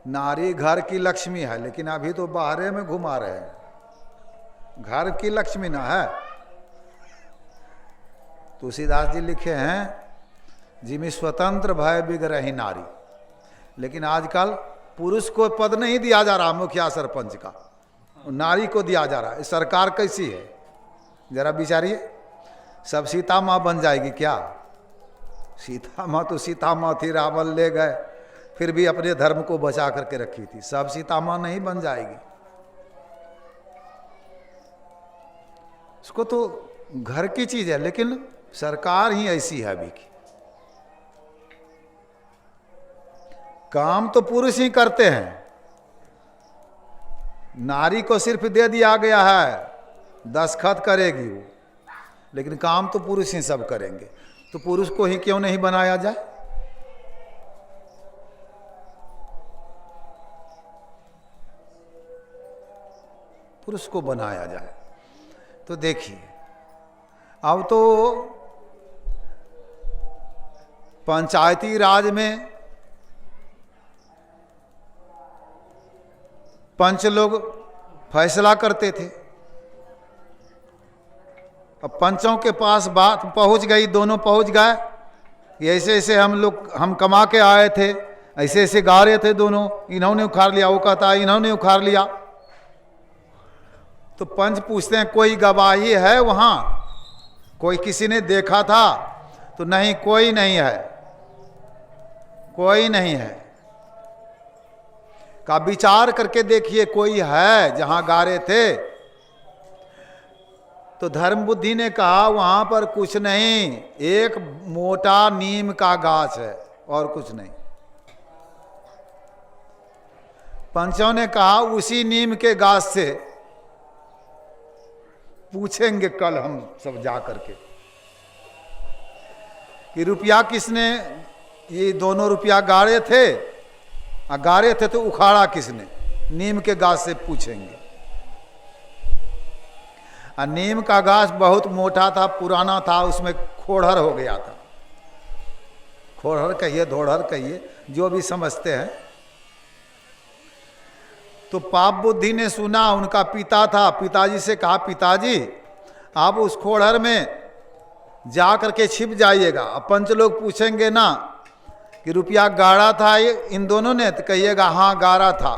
नारी घर की लक्ष्मी है, लेकिन अभी तो बाहरे में घुमा रहे हैं। घर की लक्ष्मी ना है। तुलसीदास जी लिखे हैं जिमी स्वतंत्र भय बिगरही नारी। लेकिन आजकल पुरुष को पद नहीं दिया जा रहा मुखिया सरपंच का, नारी को दिया जा रहा है। सरकार कैसी है जरा विचारिए। सब सीता माँ बन जाएगी क्या? सीता माँ तो सीता माँ थी, रावण ले गए, फिर भी अपने धर्म को बचा करके रखी थी। सब सीता माँ नहीं बन जाएगी। उसको तो घर की चीज है, लेकिन सरकार ही ऐसी है अभी की। काम तो पुरुष ही करते हैं, नारी को सिर्फ दे दिया गया है, दस्तखत करेगी वो, लेकिन काम तो पुरुष ही सब करेंगे। तो पुरुष को ही क्यों नहीं बनाया जाए? पुरुष को बनाया जाए। तो देखिए, अब तो पंचायती राज में पंच लोग फैसला करते थे। अब पंचों के पास बात पहुंच गई, दोनों पहुंच गए कि ऐसे ऐसे हम कमा के आए थे, ऐसे ऐसे गा रहे थे दोनों, इन्होंने उखाड़ लिया, वो कहता है इन्होंने उखाड़ लिया। तो पंच पूछते हैं कोई गवाही है वहां, कोई किसी ने देखा था? तो नहीं, कोई नहीं है, कोई नहीं है। का विचार करके देखिए कोई है जहां गा रहे थे? तो धर्म बुद्धि ने कहा वहां पर कुछ नहीं, एक मोटा नीम का गाछ है और कुछ नहीं। पंचों ने कहा उसी नीम के गाछ से पूछेंगे कल हम सब जा करके कि रुपया किसने, ये दोनों रुपया गाड़े थे, गाड़े थे तो उखाड़ा किसने? नीम के गाछ से पूछेंगे। और नीम का गाछ बहुत मोटा था, पुराना था, उसमें खोड़हर हो गया था। खोड़हर कहिए, धोड़हर कहिए, जो भी समझते हैं। तो पाप बुद्धि ने सुना, उनका पिता था, पिताजी से कहा पिताजी आप उस खोड़हर में जा करके छिप जाइएगा। अब पंच लोग पूछेंगे ना कि रुपया गाड़ा था ये इन दोनों ने, तो कहिएगा हाँ गाड़ा था।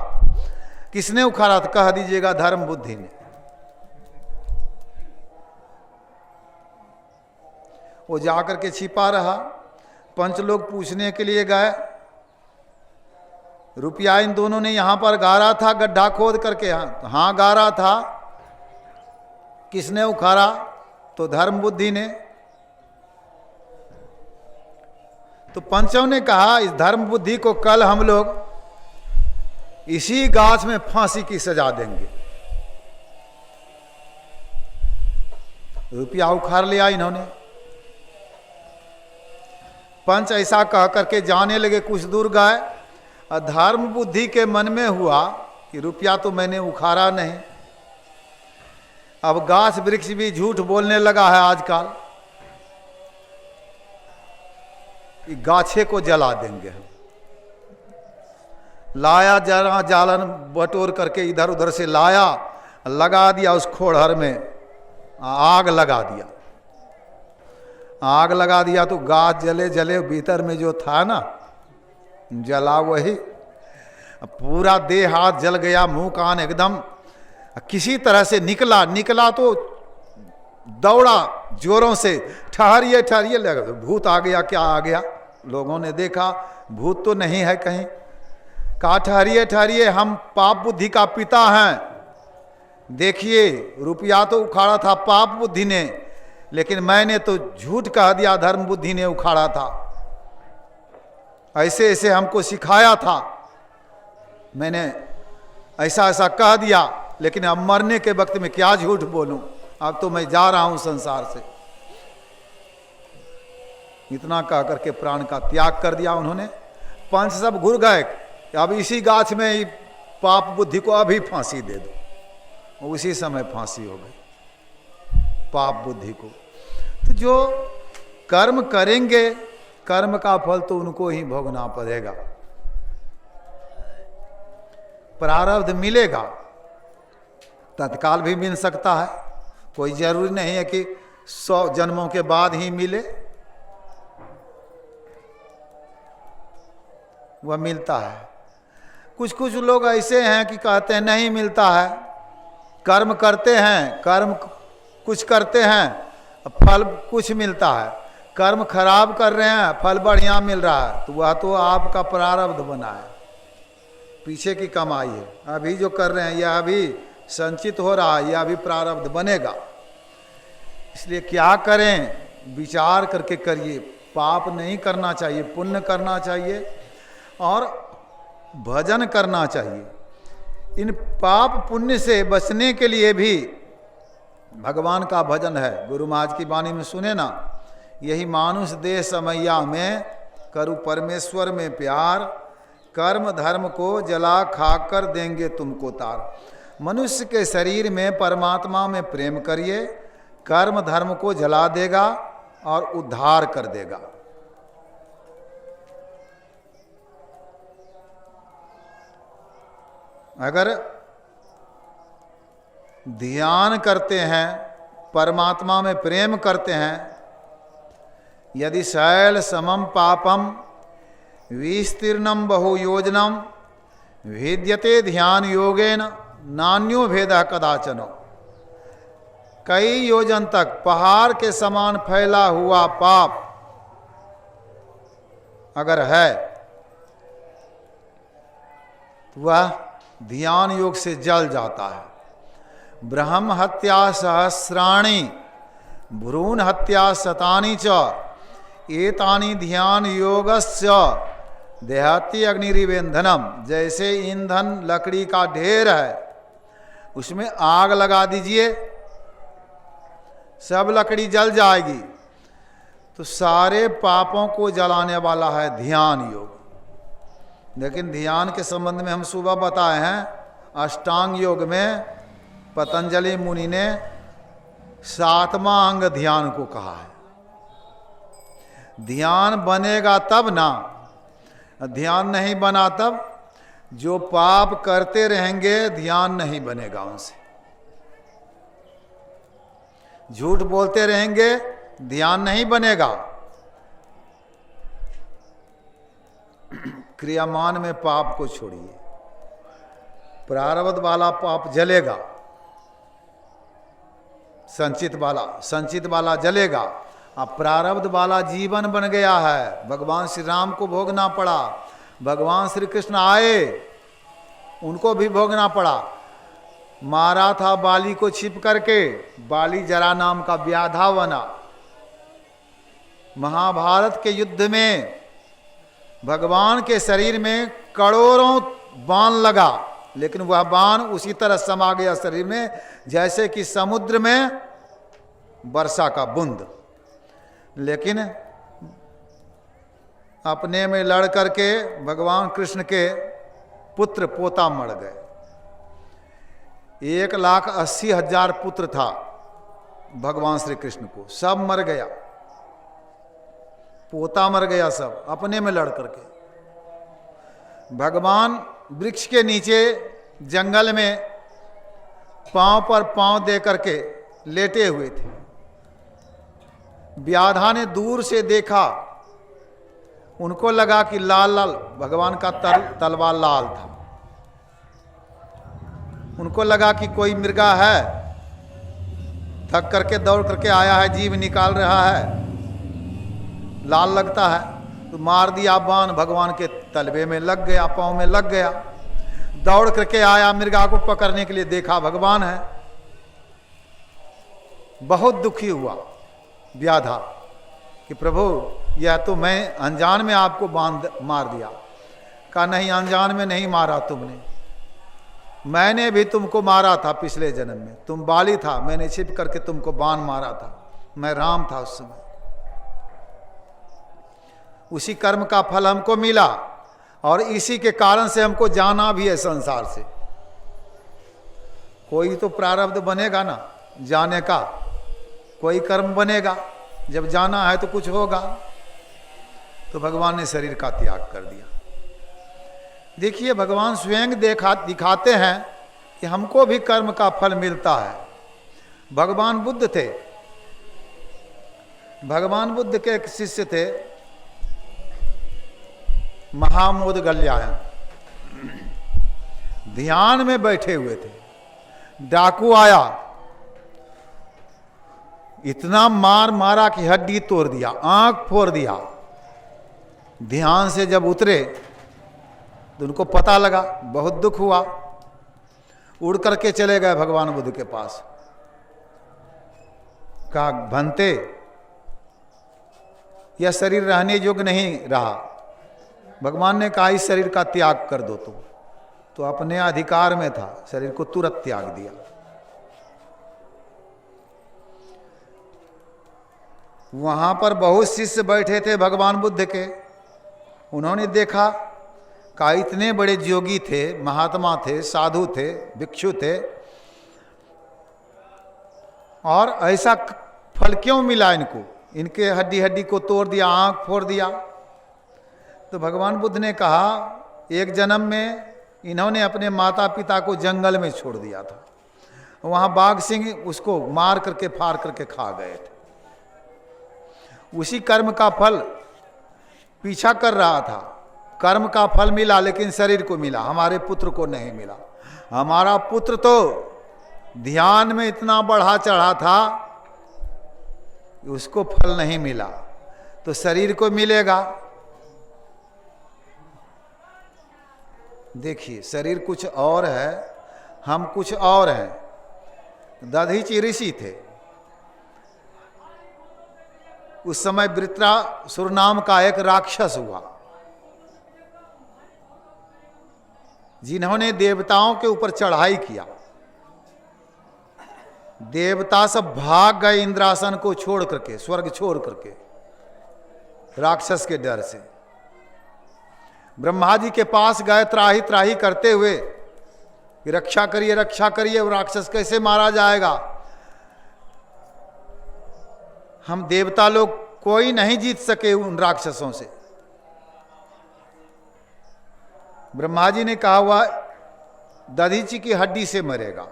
किसने उखाड़ा था? कह दीजिएगा धर्म बुद्धि ने। वो जाकर के छिपा रहा। पंच लोग पूछने के लिए गए, रुपया इन दोनों ने यहां पर गाड़ा था, गड्ढा खोद करके? हाँ गाड़ा था। किसने उखाड़ा? तो धर्म बुद्धि ने। तो पंचों ने कहा इस धर्म बुद्धि को कल हम लोग इसी गाछ में फांसी की सजा देंगे। रुपया उखाड़ लिया इन्होंने। पंच ऐसा कह करके जाने लगे, कुछ दूर गए। धर्म बुद्धि के मन में हुआ कि रुपया तो मैंने उखाड़ा नहीं। अब गाछ वृक्ष भी झूठ बोलने लगा है आजकल, गाछे को जला देंगे हम। लाया जरा जालन बटोर करके इधर उधर से लाया, लगा दिया उस खोड़हर में, आग लगा दिया। आग लगा दिया तो गाछ जले जले, भीतर में जो था ना जला वही। पूरा देह हाथ जल गया, मुंह कान एकदम। किसी तरह से निकला तो दौड़ा जोरों से, ठहरिए ठहरिए, लगा भूत आ गया, क्या आ गया? लोगों ने देखा भूत तो नहीं है कहीं। कहा ठहरिए ठहरिए, हम पाप बुद्धि का पिता हैं। देखिए रुपया तो उखाड़ा था पाप बुद्धि ने, लेकिन मैंने तो झूठ कह दिया, धर्म बुद्धि ने उखाड़ा था। ऐसे ऐसे हमको सिखाया था, मैंने ऐसा ऐसा कह दिया, लेकिन अब मरने के वक्त में क्या झूठ बोलूं? अब तो मैं जा रहा हूं संसार से। इतना कह करके प्राण का त्याग कर दिया उन्होंने। पंच सब घुर गए, अब इसी गाछ में ही पाप बुद्धि को अभी फांसी दे दो। उसी समय फांसी हो गई पाप बुद्धि को। तो जो कर्म करेंगे, कर्म का फल तो उनको ही भोगना पड़ेगा। प्रारब्ध मिलेगा, तत्काल भी मिल सकता है, कोई जरूरी नहीं है कि 100 जन्मों के बाद ही मिले। वह मिलता है। कुछ कुछ लोग ऐसे हैं कि कहते हैं नहीं मिलता है, कर्म करते हैं, कर्म कुछ करते हैं, फल कुछ मिलता है, कर्म खराब कर रहे हैं, फल बढ़िया मिल रहा है, तो वह तो आपका प्रारब्ध बना है, पीछे की कमाई है। अभी जो कर रहे हैं यह अभी संचित हो रहा है, यह अभी प्रारब्ध बनेगा। इसलिए क्या करें, विचार करके करिए। पाप नहीं करना चाहिए, पुण्य करना चाहिए और भजन करना चाहिए। इन पाप पुण्य से बचने के लिए भी भगवान का भजन है। गुरु महाराज की वाणी में सुने ना, यही मानुष देह समैया में करु परमेश्वर में प्यार, कर्म धर्म को जला खाकर देंगे तुमको तार। मनुष्य के शरीर में परमात्मा में प्रेम करिए, कर्म धर्म को जला देगा और उद्धार कर देगा। अगर ध्यान करते हैं, परमात्मा में प्रेम करते हैं, यदि शैल समम पापम विस्तीर्णम बहुयोजनम भेद्यते ध्यान योगेन नान्यो भेदः कदाचनो। कई योजन तक पहाड़ के समान फैला हुआ पाप अगर है तो वह ध्यान योग से जल जाता है। ब्रह्म हत्या सहस्राणि भ्रूण हत्या शतानि च एतानि ध्यान योगस्य देहाती अग्निरिवेंधनम। जैसे ईंधन लकड़ी का ढेर है, उसमें आग लगा दीजिए, सब लकड़ी जल जाएगी। तो सारे पापों को जलाने वाला है ध्यान योग। लेकिन ध्यान के संबंध में हम सुबह बताए हैं, अष्टांग योग में पतंजलि मुनि ने 7वां अंग ध्यान को कहा है। ध्यान बनेगा तब ना, ध्यान नहीं बना तब जो पाप करते रहेंगे ध्यान नहीं बनेगा उनसे। झूठ बोलते रहेंगे ध्यान नहीं बनेगा। क्रियामान में पाप को छोड़िए, प्रारब्ध वाला पाप जलेगा, संचित वाला जलेगा। अब प्रारब्ध वाला जीवन बन गया है, भगवान श्री राम को भोगना पड़ा, भगवान श्री कृष्ण आए उनको भी भोगना पड़ा। मारा था बाली को छिप करके, बाली जरा नाम का व्याधा बना। महाभारत के युद्ध में भगवान के शरीर में करोड़ों बाण लगा, लेकिन वह बाण उसी तरह समा गया शरीर में जैसे कि समुद्र में वर्षा का बूंद। लेकिन अपने में लड़ करके भगवान कृष्ण के पुत्र पोता मर गए। 1,80,000 पुत्र था भगवान श्री कृष्ण को, सब मर गया, पोता मर गया, सब अपने में लड़ करके। भगवान वृक्ष के नीचे जंगल में पांव पर पांव दे करके लेटे हुए थे। व्याधा ने दूर से देखा, उनको लगा कि लाल लाल भगवान का तलवार लाल था। उनको लगा कि कोई मृगा है, थक करके दौड़ करके आया है, जीव निकाल रहा है, लाल लगता है, तो मार दिया बाण, भगवान के तलवे में लग गया, पांव में लग गया। दौड़ करके आया मृगा को पकड़ने के लिए, देखा भगवान है, बहुत दुखी हुआ व्याधा कि प्रभु यह तो मैं अनजान में आपको बांध मार दिया। कहा नहीं, अनजान में नहीं मारा तुमने, मैंने भी तुमको मारा था पिछले जन्म में, तुम बाली था, मैंने छिप करके तुमको बाण मारा था, मैं राम था उस समय। उसी कर्म का फल हमको मिला और इसी के कारण से हमको जाना भी है संसार से। कोई तो प्रारब्ध बनेगा ना जाने का, कोई कर्म बनेगा, जब जाना है तो कुछ होगा। तो भगवान ने शरीर का त्याग कर दिया। देखिए भगवान स्वयं दिखाते हैं कि हमको भी कर्म का फल मिलता है। भगवान बुद्ध थे, भगवान बुद्ध के एक शिष्य थे महामोदगल्यायन। ध्यान में बैठे हुए थे, डाकू आया, इतना मार मारा कि हड्डी तोड़ दिया, आंख फोड़ दिया। ध्यान से जब उतरे तो उनको पता लगा, बहुत दुख हुआ, उड़ करके चले गए भगवान बुद्ध के पास। कहा, भंते, यह शरीर रहने योग्य नहीं रहा। भगवान ने कहा, इस शरीर का त्याग कर दो तुम। तो अपने अधिकार में था, शरीर को तुरंत त्याग दिया। वहां पर बहुत शिष्य बैठे थे भगवान बुद्ध के। उन्होंने देखा, कहा, इतने बड़े योगी थे, महात्मा थे, साधु थे, भिक्षु थे, और ऐसा फल क्यों मिला इनको? इनके हड्डी हड्डी को तोड़ दिया, आंख फोड़ दिया। तो भगवान बुद्ध ने कहा, एक जन्म में इन्होंने अपने माता पिता को जंगल में छोड़ दिया था, वहां बाघ सिंह उसको मार करके फाड़ करके खा गए थे। उसी कर्म का फल पीछा कर रहा था, कर्म का फल मिला, लेकिन शरीर को मिला, हमारे पुत्र को नहीं मिला। हमारा पुत्र तो ध्यान में इतना बढ़ा चढ़ा था, उसको फल नहीं मिला, तो शरीर को मिलेगा। देखिए, शरीर कुछ और है, हम कुछ और हैं। दधीचि ऋषि थे, उस समय वृत्रासुर नाम का एक राक्षस हुआ, जिन्होंने देवताओं के ऊपर चढ़ाई किया। देवता सब भाग गए इंद्रासन को छोड़ करके, स्वर्ग छोड़ करके, राक्षस के डर से। ब्रह्मा जी के पास गए त्राही त्राही करते हुए कि रक्षा करिए, रक्षा करिए, वो राक्षस कैसे मारा जाएगा? हम देवता लोग कोई नहीं जीत सके उन राक्षसों से। ब्रह्मा जी ने कहा, हुआ दधीचि की हड्डी से मरेगा,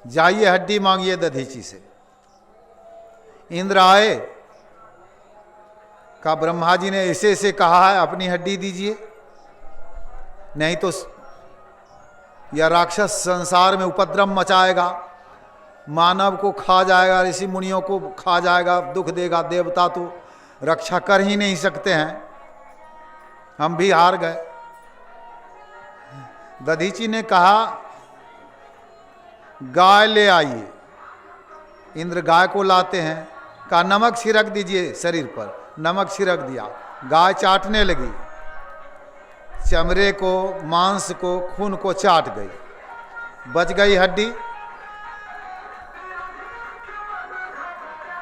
जाइए हड्डी मांगिए दधीचि से। इंद्र आए, कहा, ब्रह्मा जी ने ऐसे ऐसे कहा है, अपनी हड्डी दीजिए, नहीं तो यह राक्षस संसार में उपद्रव मचाएगा, मानव को खा जाएगा, ऋषि मुनियों को खा जाएगा, दुख देगा। देवता तो रक्षा कर ही नहीं सकते हैं, हम भी हार गए। दधीचि ने कहा, गाय ले आइए। इंद्र गाय को लाते हैं, कहा, नमक छिड़क दीजिए शरीर पर। नमक छिड़क दिया, गाय चाटने लगी, चमड़े को, मांस को, खून को चाट गई, बच गई हड्डी।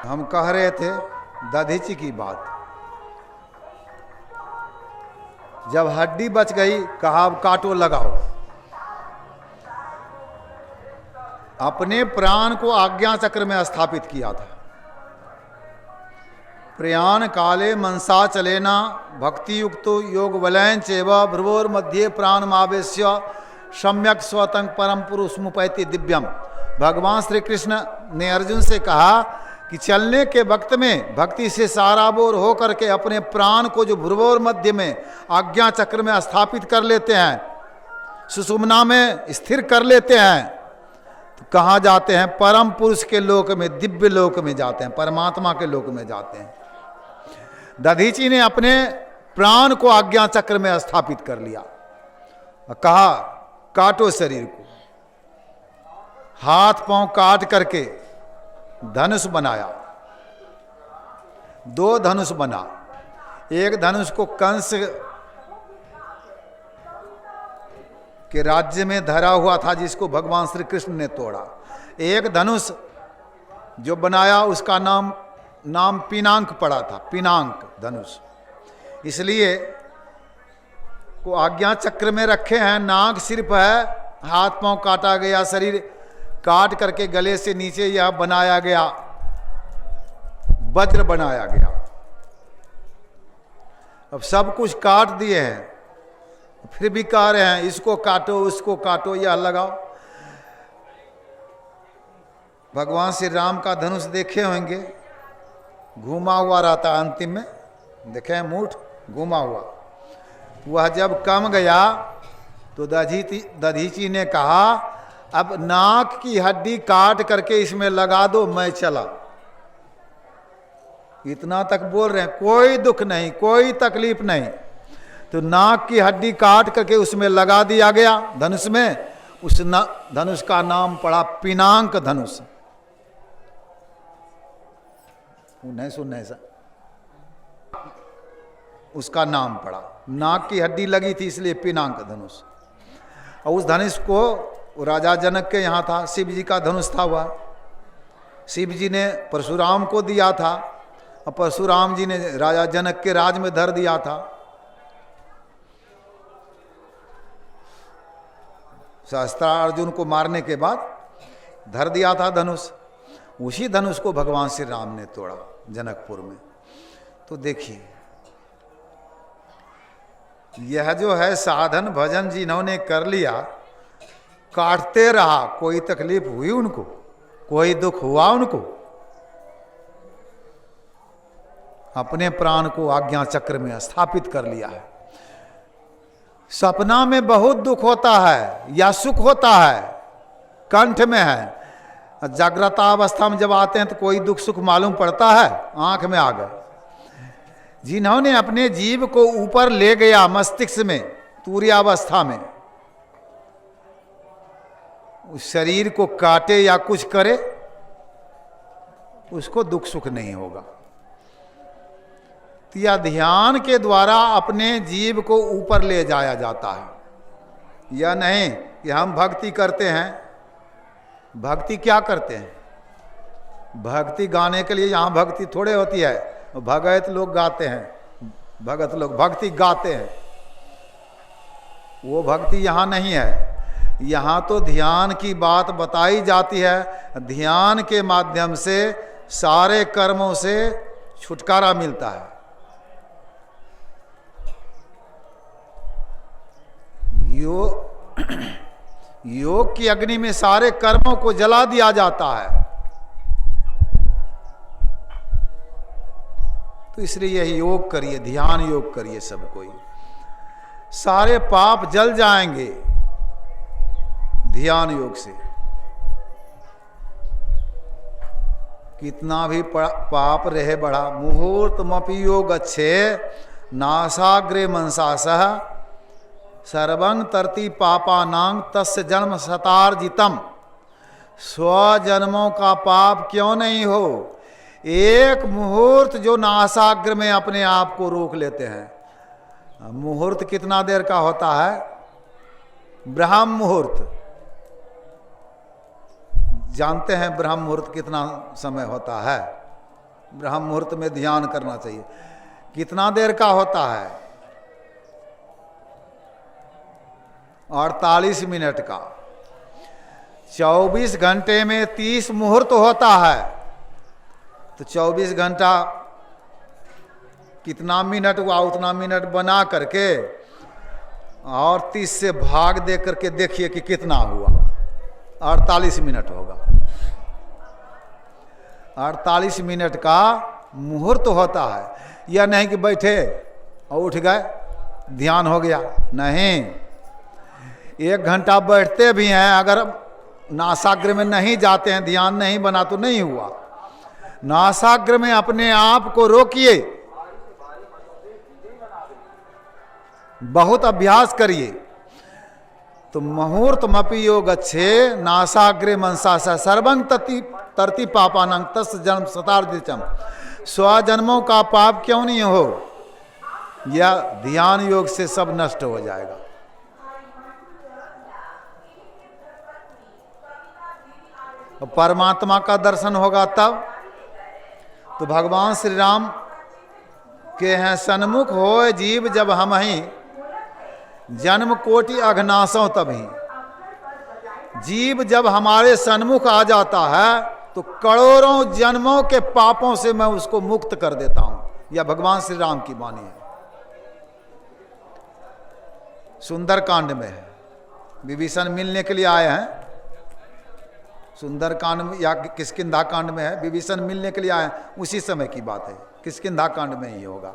हम कह रहे थे दधीचि की बात, जब हड्डी बच गई, कहा, अब काटो, लगाओ। अपने प्राण को आज्ञा चक्र में स्थापित किया था। प्रयाण काले मनसा चलेना भक्ति युक्तो योग बलैन चेव भ्रुवोर मध्य प्राण मावेश्य सम्यक स्वतंग परम पुरुष मुपैति दिव्यम। भगवान श्री कृष्ण ने अर्जुन से कहा कि चलने के वक्त में भक्ति से साराबोर हो करके अपने प्राण को जो भ्रुवोर मध्य में आज्ञा चक्र में स्थापित कर लेते हैं, सुषुम्ना में स्थिर कर लेते हैं, तो कहाँ जाते हैं? परम पुरुष के लोक में, दिव्य लोक में जाते हैं, परमात्मा के लोक में जाते हैं। दधीचि ने अपने प्राण को आज्ञा चक्र में स्थापित कर लिया और कहा, काटो शरीर को। हाथ पांव काट करके धनुष बनाया, 2 धनुष बना। एक धनुष को कंस के राज्य में धरा हुआ था, जिसको भगवान श्री कृष्ण ने तोड़ा। एक धनुष जो बनाया उसका नाम पिनाक पड़ा था, पिनाक धनुष। इसलिए को आज्ञा चक्र में रखे हैं। नाक सिर्फ है, हाथ पांव काटा गया, शरीर काट करके गले से नीचे यह बनाया गया, वज्र बनाया गया। अब सब कुछ काट दिए हैं, फिर भी कह रहे हैं इसको काटो, उसको काटो, यह लगाओ। भगवान श्री राम का धनुष देखे होंगे, घुमा हुआ रहता, अंतिम में देखे हैं, मुठ घुमा हुआ। वह जब कम गया तो दधीची ने कहा अब नाक की हड्डी काट करके इसमें लगा दो, मैं चला। इतना तक बोल रहे हैं, कोई दुख नहीं, कोई तकलीफ नहीं। तो नाक की हड्डी काट करके उसमें लगा दिया गया धनुष में। उस धनुष का नाम पड़ा पिनाक धनुष। नहीं सुनने सा, उसका नाम पड़ा, नाक की हड्डी लगी थी इसलिए पिनाक धनुष। और उस धनुष को राजा जनक के यहाँ था, शिव जी का धनुष था वह। शिव जी ने परशुराम को दिया था और परशुराम जी ने राजा जनक के राज में धर दिया था। सहस्त्रार्जुन को मारने के बाद धर दिया था धनुष। उसी धनुष को भगवान श्री राम ने तोड़ा जनकपुर में। तो देखिए यह जो है साधन भजन जिन्होंने कर लिया, काटते रहा, कोई तकलीफ हुई उनको, कोई दुख हुआ उनको, अपने प्राण को आज्ञा चक्र में स्थापित कर लिया है। सपना में बहुत दुख होता है या सुख होता है, कंठ में है। जागृत अवस्था में जब आते हैं तो कोई दुख सुख मालूम पड़ता है, आंख में आ गए। जिन्होंने अपने जीव को ऊपर ले गया मस्तिष्क में, तुरीयावस्था में, उस शरीर को काटे या कुछ करे, उसको दुख सुख नहीं होगा। तो यह ध्यान के द्वारा अपने जीव को ऊपर ले जाया जाता है। यह नहीं कि हम भक्ति करते हैं। भक्ति क्या करते हैं? भक्ति गाने के लिए यहाँ भक्ति थोड़े होती है, भगत लोग गाते हैं, भगत लोग भक्ति गाते हैं, वो भक्ति यहाँ नहीं है। यहाँ तो ध्यान की बात बताई जाती है। ध्यान के माध्यम से सारे कर्मों से छुटकारा मिलता है। योग की अग्नि में सारे कर्मों को जला दिया जाता है। तो इसलिए यही योग करिए, ध्यान योग करिए सब कोई, सारे पाप जल जाएंगे ध्यान योग से। कितना भी पाप रहे बड़ा, मुहूर्त मपि योग अच्छे नासाग्रे मनसासह सर्वंग तरती पापानांग तस्य जन्म शतार्जितम। 100 जन्मों का पाप क्यों नहीं हो, एक मुहूर्त जो नासाग्र में अपने आप को रोक लेते हैं। मुहूर्त कितना देर का होता है? ब्रह्म मुहूर्त जानते हैं? ब्रह्म मुहूर्त कितना समय होता है? ब्रह्म मुहूर्त में ध्यान करना चाहिए। कितना देर का होता है? 48 मिनट का। 24 घंटे में 30 मुहूर्त होता है, तो 24 घंटा कितना मिनट हुआ, उतना मिनट बना करके और 30 से भाग दे करके देखिए कि कितना हुआ। 48 मिनट होगा। 48 मिनट का मुहूर्त होता है। यह नहीं कि बैठे और उठ गए ध्यान हो गया, नहीं। 1 घंटा बैठते भी हैं, अगर नासाग्र में नहीं जाते हैं, ध्यान नहीं बना तो नहीं हुआ। नासाग्र में अपने आप को रोकिए, बहुत अभ्यास करिए। तो मुहूर्त मपि योग अच्छे नासाग्रे मनसासा सर्वंग तरती पापानंग तस् जन्म शतार्जितम। 100 जन्मों का पाप क्यों नहीं हो, यह ध्यान योग से सब नष्ट हो जाएगा। परमात्मा का दर्शन होगा तब तो भगवान श्री राम के हैं सन्मुख हो जीव जब हम ही जन्म कोटि अघनासों तभी। जीव जब हमारे सन्मुख आ जाता है तो करोड़ों जन्मों के पापों से मैं उसको मुक्त कर देता हूं। यह भगवान श्री राम की वाणी है, सुंदरकांड में है। विभीषण मिलने के लिए आए हैं, सुंदरकांड में या किष्किंधा कांड में है। विभीषण मिलने के लिए आए, उसी समय की बात है, किष्किंधा कांड में ही होगा।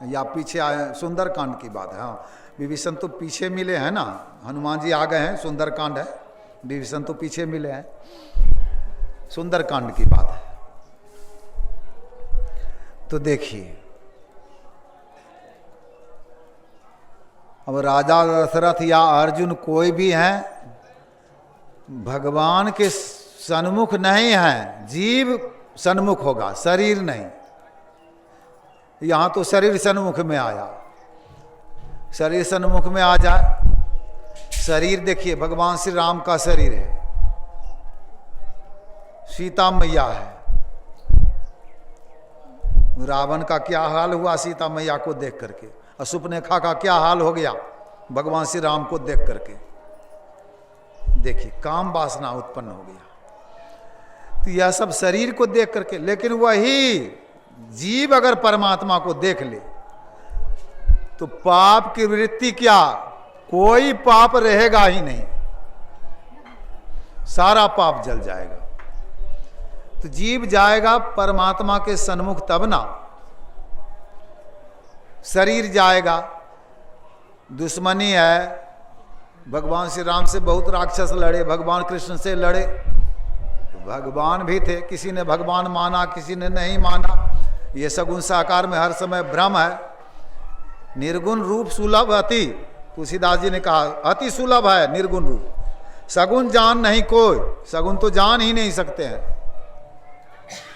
या पीछे आए, सुंदरकांड की बात है। हाँ, विभीषण तो पीछे मिले हैं ना, हनुमान जी आ गए हैं, सुंदरकांड है, विभीषण तो पीछे मिले हैं, सुंदरकांड की बात है। तो देखिए, अब राजा दशरथ या अर्जुन कोई भी हैं, भगवान के सन्मुख नहीं है, जीव सन्मुख होगा, शरीर नहीं। यहां तो शरीर सन्मुख में आया, शरीर सन्मुख में आ जाए, शरीर देखिए भगवान श्री राम का शरीर है, सीता मैया है। रावण का क्या हाल हुआ सीता मैया को देख करके, और सुपनेखा का क्या हाल हो गया भगवान श्री राम को देख करके। देखिए काम वासना उत्पन्न हो गया। तो यह सब शरीर को देख करके, लेकिन वही जीव अगर परमात्मा को देख ले तो पाप की वृत्ति क्या, कोई पाप रहेगा ही नहीं, सारा पाप जल जाएगा। तो जीव जाएगा परमात्मा के सन्मुख तब ना, शरीर जाएगा, दुश्मनी है। भगवान श्री राम से बहुत राक्षस लड़े, भगवान कृष्ण से लड़े, भगवान भी थे, किसी ने भगवान माना, किसी ने नहीं माना। ये सगुण साकार में हर समय भ्रम है। निर्गुण रूप सुलभ अति, तुलसीदास जी ने कहा अति सुलभ है निर्गुण रूप, सगुण जान नहीं कोई, सगुण तो जान ही नहीं सकते हैं।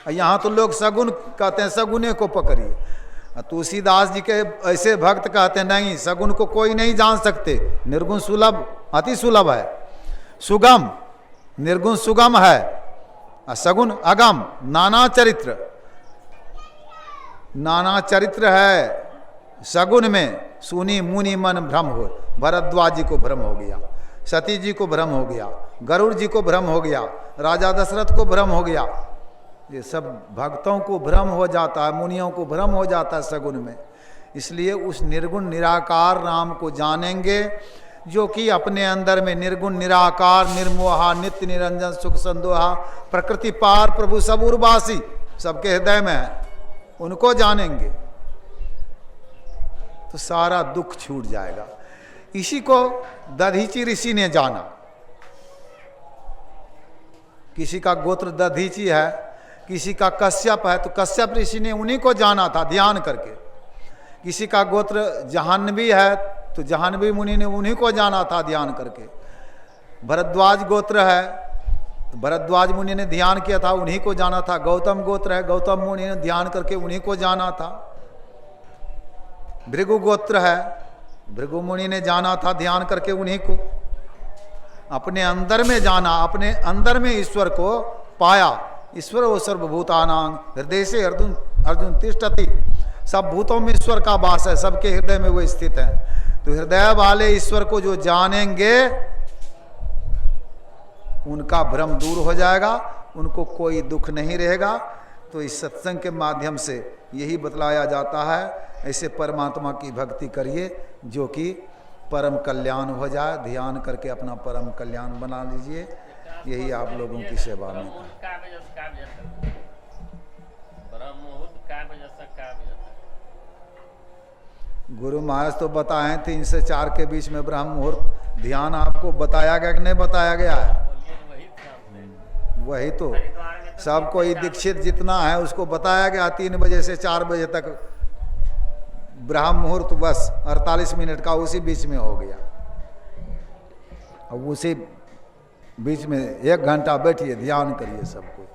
यहाँ तो लोग सगुण कहते हैं, सगुने को पकड़िए। तुलसीदास जी के ऐसे भक्त कहते हैं नहीं, सगुण को कोई नहीं जान सकते, निर्गुण सुलभ अति सुलभ है, सुगम, निर्गुण सुगम है, सगुण अगम, नाना चरित्र, नाना चरित्र है सगुण में। सुनी मुनि मन भ्रम हो, भरद्वाज जी को भ्रम हो गया, सती जी को भ्रम हो गया, गरुड़ जी को भ्रम हो गया, राजा दशरथ को भ्रम हो गया। ये सब भक्तों को भ्रम हो जाता है, मुनियों को भ्रम हो जाता है सगुण में। इसलिए उस निर्गुण निराकार राम को जानेंगे जो कि अपने अंदर में निर्गुण निराकार निर्मोहा नित्य निरंजन सुख संदोहा प्रकृति पार प्रभु सब उर्वासी सबके हृदय में है, उनको जानेंगे तो सारा दुख छूट जाएगा। इसी को दधीची ऋषि ने जाना। किसी का गोत्र दधीची है, किसी का कश्यप है, तो कश्यप ऋषि ने उन्हीं को जाना था ध्यान करके। किसी का गोत्र जाह्नवी है तो जाह्नवी मुनि ने उन्हीं को जाना था ध्यान करके। भरद्वाज गोत्र है तो भरद्वाज मुनि ने ध्यान किया था, उन्हीं को जाना था। गौतम गोत्र है, गौतम मुनि ने ध्यान करके उन्हीं को जाना था। भृगु गोत्र है, भृगु मुनि ने जाना था ध्यान करके उन्हीं को। अपने अंदर में जाना, अपने अंदर में ईश्वर को पाया। ईश्वर वो सर्वभूतानां हृदय से अर्जुन तिष्ठति, सब भूतों में ईश्वर का वास है, सबके हृदय में वो स्थित है। तो हृदय वाले ईश्वर को जो जानेंगे उनका भ्रम दूर हो जाएगा, उनको कोई दुख नहीं रहेगा। तो इस सत्संग के माध्यम से यही बतलाया जाता है, ऐसे परमात्मा की भक्ति करिए जो कि परम कल्याण हो जाए। ध्यान करके अपना परम कल्याण बना लीजिए, यही आप लोगों की सेवा में। गुरु महाराज तो बताए 3 से 4 के बीच में ब्रह्म मुहूर्त। ध्यान आपको बताया गया कि नहीं बताया गया है? वही तो सब कोई दीक्षित जितना है उसको बताया गया 3 बजे से 4 बजे तक ब्रह्म मुहूर्त, बस 48 मिनट का उसी बीच में हो गया। अब उसी बीच में 1 घंटा बैठिए ध्यान करिए सब कुछ।